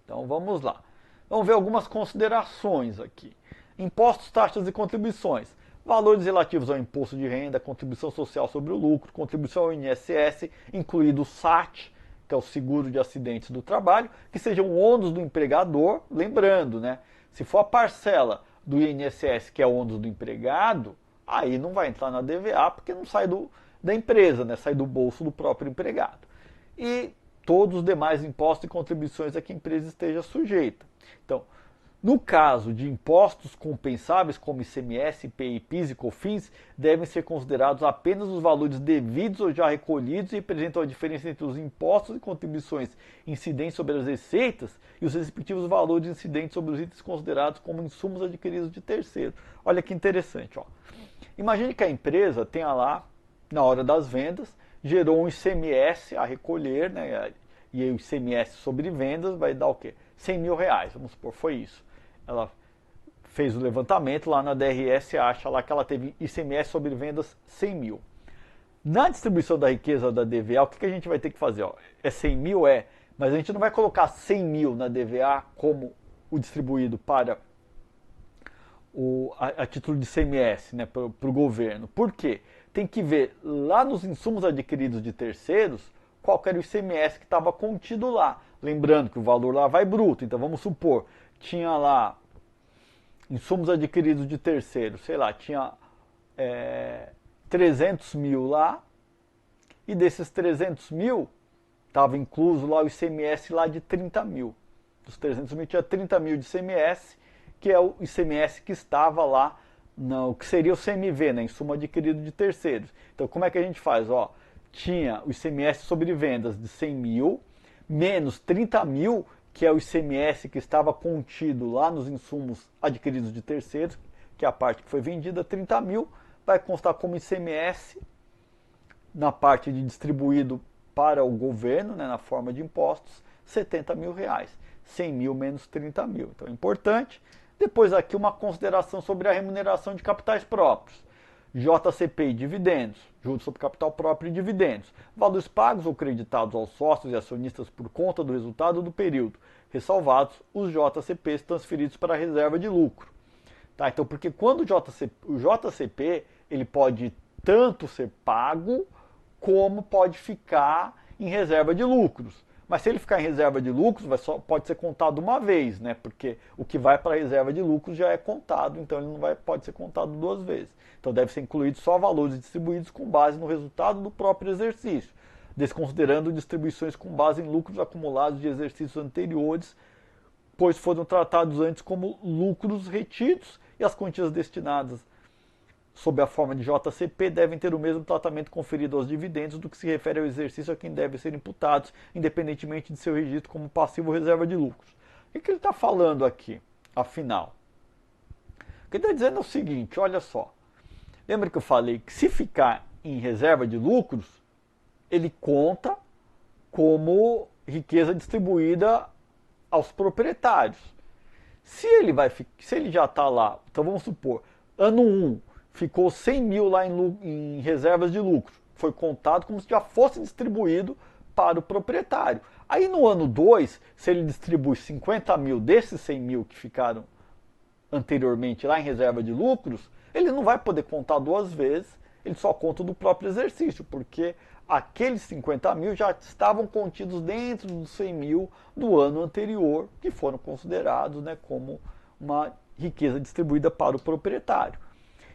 Então vamos lá. Vamos ver algumas considerações aqui. Impostos, taxas e contribuições. Valores relativos ao imposto de renda, contribuição social sobre o lucro, contribuição ao INSS, incluído o SAT, que é o seguro de acidentes do trabalho, que sejam o ônus do empregador, lembrando, né? Se for a parcela do INSS, que é o ônus do empregado, aí não vai entrar na DVA, porque não sai da empresa, né? Sai do bolso do próprio empregado. E todos os demais impostos e contribuições a que a empresa esteja sujeita. Então, no caso de impostos compensáveis, como ICMS, IPI, PIS e COFINS, devem ser considerados apenas os valores devidos ou já recolhidos e representam a diferença entre os impostos e contribuições incidentes sobre as receitas e os respectivos valores incidentes sobre os itens considerados como insumos adquiridos de terceiro. Olha que interessante. Ó. Imagine que a empresa tenha lá, na hora das vendas, gerou um ICMS a recolher, né? E o ICMS sobre vendas vai dar o quê? 100 mil reais, vamos supor, foi isso. Ela fez o levantamento lá na DRS, acha lá que ela teve ICMS sobre vendas 100 mil. Na distribuição da riqueza da DVA, o que a gente vai ter que fazer? Ó? É 100 mil? Mas a gente não vai colocar 100 mil na DVA como o distribuído para a título de ICMS, né, para o governo. Por quê? Tem que ver lá nos insumos adquiridos de terceiros qual que era o ICMS que estava contido lá. Lembrando que o valor lá vai bruto, então vamos supor, tinha lá insumos adquiridos de terceiros, sei lá, tinha 300 mil lá, e desses 300 mil, estava incluso lá o ICMS lá de 30 mil. Dos 300 mil tinha 30 mil de ICMS, que é o ICMS que estava lá, no que seria o CMV, né, insumo adquirido de terceiros. Então como é que a gente faz? Ó, tinha o ICMS sobre vendas de 100 mil, menos 30 mil, que é o ICMS que estava contido lá nos insumos adquiridos de terceiros, que é a parte que foi vendida, 30 mil, vai constar como ICMS na parte de distribuído para o governo, né, na forma de impostos, 70 mil reais. 100 mil menos 30 mil. Então é importante. Depois aqui uma consideração sobre a remuneração de capitais próprios. JCP e dividendos, juros sobre capital próprio e dividendos, valores pagos ou creditados aos sócios e acionistas por conta do resultado do período, ressalvados os JCPs transferidos para a reserva de lucro. Tá? Então, porque quando o JCP ele pode tanto ser pago como pode ficar em reserva de lucros. Mas se ele ficar em reserva de lucros, pode ser contado uma vez, né? Porque o que vai para a reserva de lucros já é contado, então ele não pode ser contado duas vezes. Então deve ser incluído só valores distribuídos com base no resultado do próprio exercício, desconsiderando distribuições com base em lucros acumulados de exercícios anteriores, pois foram tratados antes como lucros retidos e as quantias destinadas sob a forma de JCP, devem ter o mesmo tratamento conferido aos dividendos do que se refere ao exercício a quem deve ser imputados, independentemente de seu registro como passivo ou reserva de lucros. O que ele está falando aqui, afinal? O que ele está dizendo é o seguinte, olha só. Lembra que eu falei que se ficar em reserva de lucros, ele conta como riqueza distribuída aos proprietários. Se ele já está lá, então vamos supor, ano 1, ficou 100 mil lá em reservas de lucro. Foi contado como se já fosse distribuído para o proprietário. Aí no ano 2, se ele distribui 50 mil desses 100 mil que ficaram anteriormente lá em reserva de lucros, ele não vai poder contar duas vezes, ele só conta do próprio exercício, porque aqueles 50 mil já estavam contidos dentro dos 100 mil do ano anterior, que foram considerados, né, como uma riqueza distribuída para o proprietário.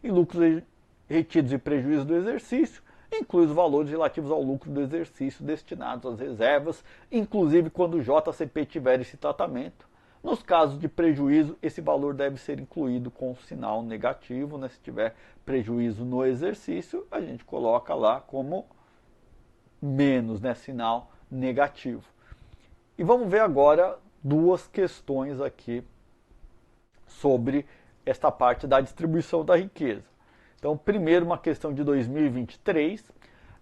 E lucros retidos e prejuízos do exercício, inclui os valores relativos ao lucro do exercício destinados às reservas, inclusive quando o JCP tiver esse tratamento. Nos casos de prejuízo, esse valor deve ser incluído com sinal negativo, né? Se tiver prejuízo no exercício, a gente coloca lá como menos, né? Sinal negativo. E vamos ver agora duas questões aqui sobre esta parte da distribuição da riqueza. Então, primeiro, uma questão de 2023.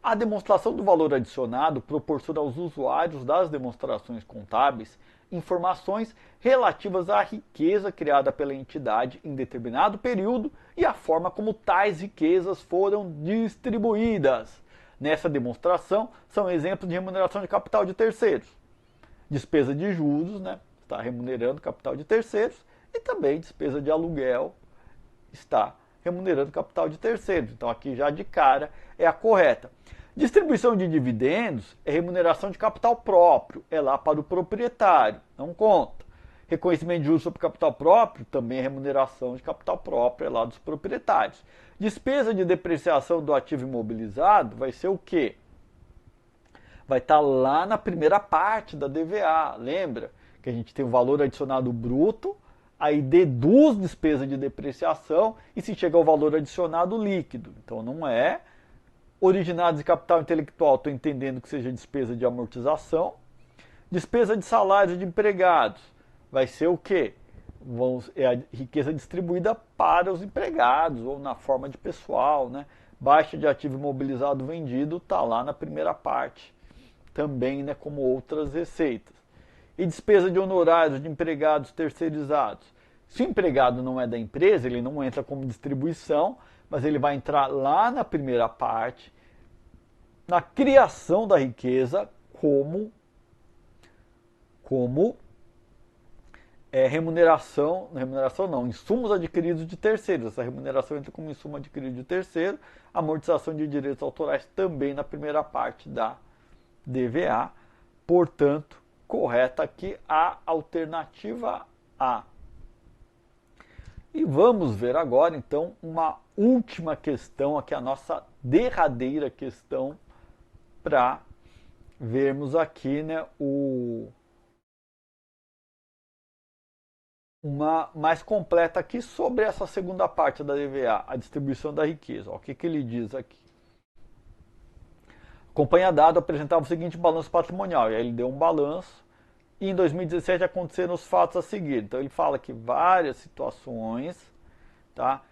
A demonstração do valor adicionado proporciona aos usuários das demonstrações contábeis informações relativas à riqueza criada pela entidade em determinado período e a forma como tais riquezas foram distribuídas. Nessa demonstração, são exemplos de remuneração de capital de terceiros. Despesa de juros, né? Está remunerando capital de terceiros. E também despesa de aluguel está remunerando capital de terceiros. Então aqui já de cara é a correta. Distribuição de dividendos é remuneração de capital próprio, é lá para o proprietário, não conta. Reconhecimento de juros sobre capital próprio também é remuneração de capital próprio, é lá dos proprietários. Despesa de depreciação do ativo imobilizado vai ser o quê? Vai estar lá na primeira parte da DVA, lembra? Que a gente tem o valor adicionado bruto, aí deduz despesa de depreciação e se chega ao valor adicionado líquido. Então não é originados de capital intelectual, estou entendendo que seja despesa de amortização. Despesa de salários de empregados vai ser o quê? É a riqueza distribuída para os empregados ou na forma de pessoal, né? Baixa de ativo imobilizado vendido está lá na primeira parte, também, né, como outras receitas. E despesa de honorários de empregados terceirizados. Se o empregado não é da empresa, ele não entra como distribuição, mas ele vai entrar lá na primeira parte, na criação da riqueza, como remuneração não, insumos adquiridos de terceiros. Essa remuneração entra como insumo adquirido de terceiro, amortização de direitos autorais também na primeira parte da DVA, portanto, correta aqui a alternativa A. E vamos ver agora, então, uma última questão, aqui a nossa derradeira questão, para vermos aqui, né, uma mais completa aqui sobre essa segunda parte da DVA, a distribuição da riqueza. Ó, o que ele diz aqui? A companhia dado apresentava o seguinte balanço patrimonial, e aí ele deu um balanço, e em 2017 aconteceram os fatos a seguir. Então ele fala que várias situações, tá?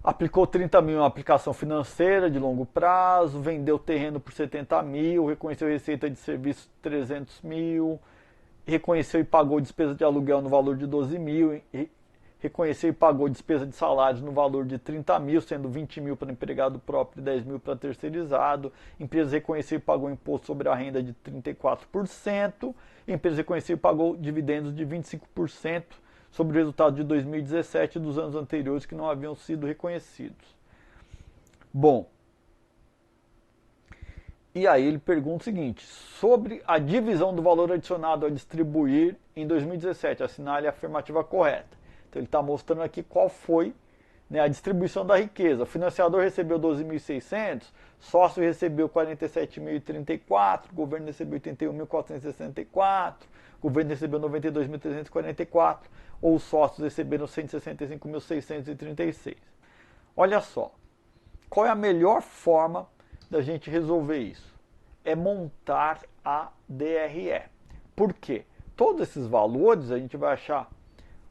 Aplicou 30 mil em uma aplicação financeira de longo prazo, vendeu terreno por 70 mil, reconheceu receita de serviço de 300 mil, reconheceu e pagou despesa de aluguel no valor de 12 mil, reconheceu e pagou despesa de salários no valor de 30 mil, sendo 20 mil para empregado próprio e 10 mil para terceirizado. Empresa reconheceu e pagou imposto sobre a renda de 34%. Empresa reconheceu e pagou dividendos de 25% sobre o resultado de 2017 e dos anos anteriores que não haviam sido reconhecidos. Bom, e aí ele pergunta o seguinte, sobre a divisão do valor adicionado a distribuir em 2017, assinale a afirmativa correta. Então ele está mostrando aqui qual foi, né, a distribuição da riqueza. O financiador recebeu 12.600, sócio recebeu 47.034, governo recebeu 81.464, governo recebeu 92.344, ou os sócios receberam 165.636. Olha só, qual é a melhor forma da gente resolver isso? É montar a DRE. Por quê? Todos esses valores a gente vai achar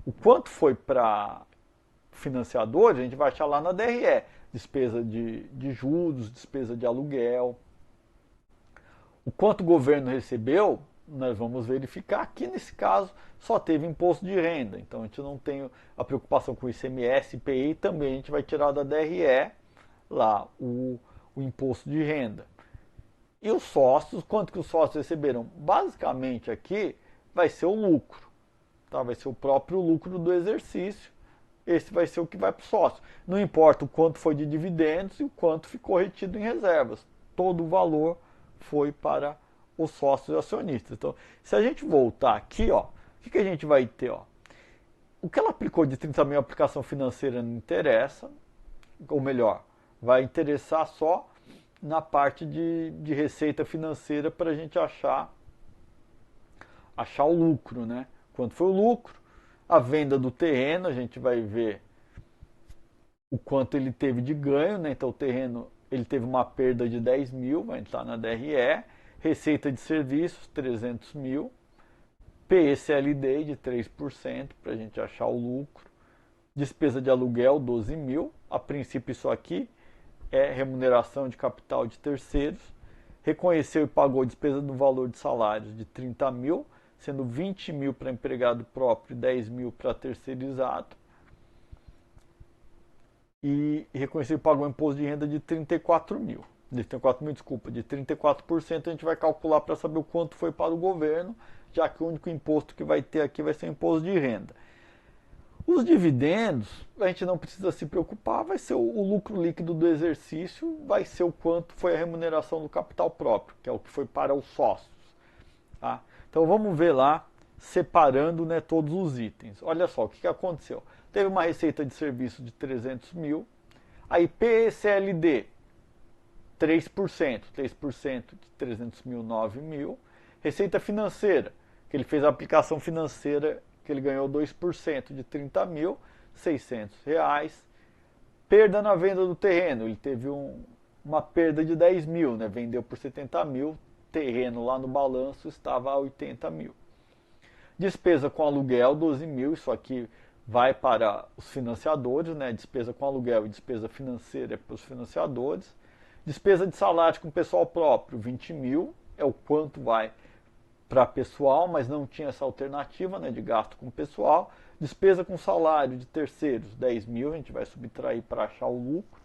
o quanto foi para financiadores, a gente vai achar lá na DRE. Despesa de juros, despesa de aluguel. O quanto o governo recebeu, nós vamos verificar. Aqui nesse caso só teve imposto de renda, então a gente não tem a preocupação com ICMS, IPI, também a gente vai tirar da DRE lá o imposto de renda. E os sócios, quanto que os sócios receberam? Basicamente aqui vai ser o lucro, tá? Vai ser o próprio lucro do exercício, esse vai ser o que vai para o sócio. Não importa o quanto foi de dividendos e o quanto ficou retido em reservas, todo o valor foi para os sócios acionistas. Então, se a gente voltar aqui, ó, o que a gente vai ter? Ó? O que ela aplicou de 30 mil aplicação financeira não interessa, ou melhor, vai interessar só na parte de receita financeira para a gente achar o lucro, né? Quanto foi o lucro, a venda do terreno, a gente vai ver o quanto ele teve de ganho, né? Então o terreno ele teve uma perda de 10 mil, vai entrar na DRE, receita de serviços 300 mil, PSLD de 3% para a gente achar o lucro, despesa de aluguel 12 mil, a princípio isso aqui é remuneração de capital de terceiros, reconheceu e pagou despesa no valor de salários de 30 mil, sendo 20 mil para empregado próprio e 10 mil para terceirizado, e reconheceu e pagou imposto de renda de 34 mil. De 34% a gente vai calcular para saber o quanto foi para o governo, já que o único imposto que vai ter aqui vai ser o imposto de renda. Os dividendos, a gente não precisa se preocupar, vai ser o lucro líquido do exercício, vai ser o quanto foi a remuneração do capital próprio, que é o que foi para os sócios. Tá? Então vamos ver lá, separando, né, todos os itens. Olha só, o que aconteceu? Teve uma receita de serviço de 300 mil, aí PSLD, 3% de 300 mil, 9 mil. Receita financeira, que ele fez a aplicação financeira, que ele ganhou 2% de 30 mil, 600 reais. Perda na venda do terreno, ele teve uma perda de 10 mil, né? Vendeu por 70 mil, terreno lá no balanço estava a 80 mil. Despesa com aluguel, 12 mil, isso aqui vai para os financiadores, né? Despesa com aluguel e despesa financeira é para os financiadores. Despesa de salário com pessoal próprio, 20 mil, é o quanto vai para pessoal, mas não tinha essa alternativa, né, de gasto com pessoal. Despesa com salário de terceiros, 10 mil, a gente vai subtrair para achar o lucro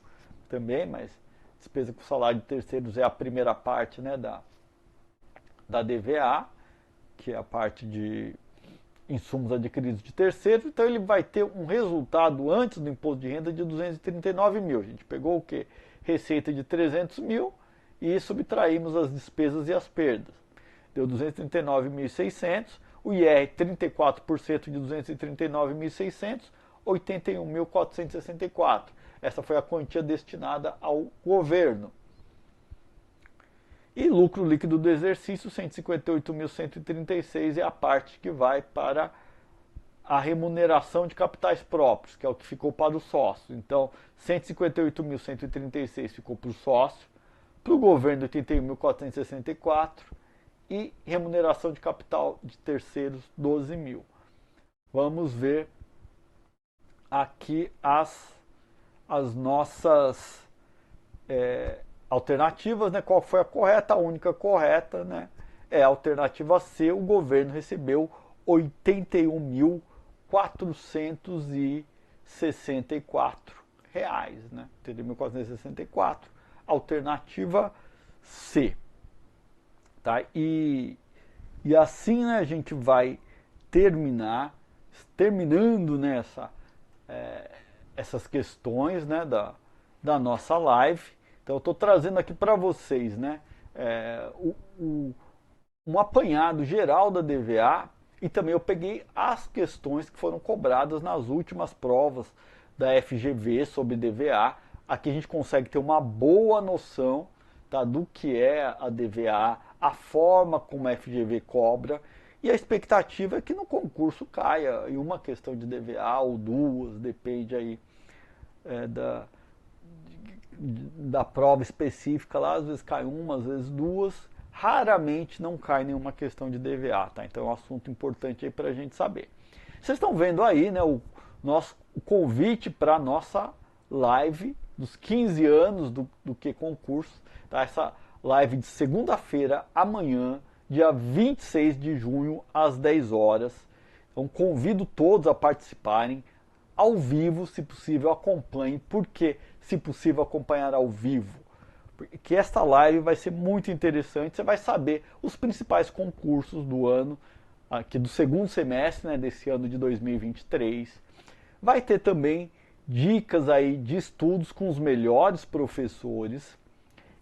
também, mas despesa com salário de terceiros é a primeira parte, né, da DVA, que é a parte de insumos adquiridos de terceiros. Então ele vai ter um resultado antes do imposto de renda de 239 mil. A gente pegou o quê? Receita de 300 mil e subtraímos as despesas e as perdas. Deu 239.600, o IR 34% de 239.600, 81.464. Essa foi a quantia destinada ao governo. E lucro líquido do exercício, 158.136, é a parte que vai para a remuneração de capitais próprios, que é o que ficou para o sócio. Então, 158.136 ficou para o sócio, para o governo 81.464 e remuneração de capital de terceiros 12.000. Vamos ver aqui as nossas alternativas, né? Qual foi a correta? A única correta, né, é a alternativa C. O governo recebeu R$ 81.464, né? 81.464, alternativa C. Tá? E assim, né, a gente vai terminando nessa essas questões, né, da nossa live. Então eu estou trazendo aqui para vocês, né, um apanhado geral da DVA, e também eu peguei as questões que foram cobradas nas últimas provas da FGV sobre DVA. Aqui a gente consegue ter uma boa noção, tá, do que é a DVA, a forma como a FGV cobra, e a expectativa é que no concurso caia em uma questão de DVA ou duas, depende aí da prova específica lá, às vezes cai uma, às vezes duas, raramente não cai nenhuma questão de DVA, tá? Então é um assunto importante aí para a gente saber. Vocês estão vendo aí, né, o convite para a nossa live dos 15 anos do Que Concurso, tá? Essa live de segunda-feira, amanhã, dia 26 de junho, às 10 horas. Então convido todos a participarem ao vivo, se possível acompanhem. Por que se possível acompanhar ao vivo? Porque esta live vai ser muito interessante, você vai saber os principais concursos do ano, aqui do segundo semestre, né, desse ano de 2023. Vai ter também dicas aí de estudos com os melhores professores.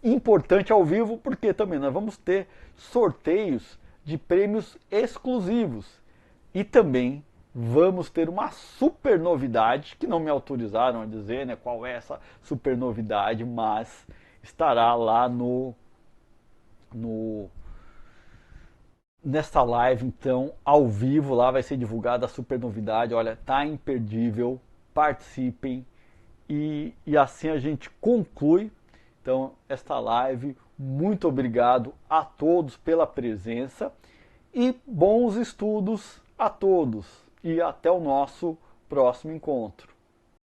Importante ao vivo, porque também nós vamos ter sorteios de prêmios exclusivos. E também vamos ter uma super novidade, que não me autorizaram a dizer, né, qual é essa super novidade, mas estará lá nesta live, então, ao vivo, lá vai ser divulgada a super novidade. Olha, tá imperdível, participem, e assim a gente conclui, então, esta live. Muito obrigado a todos pela presença, e bons estudos a todos, e até o nosso próximo encontro.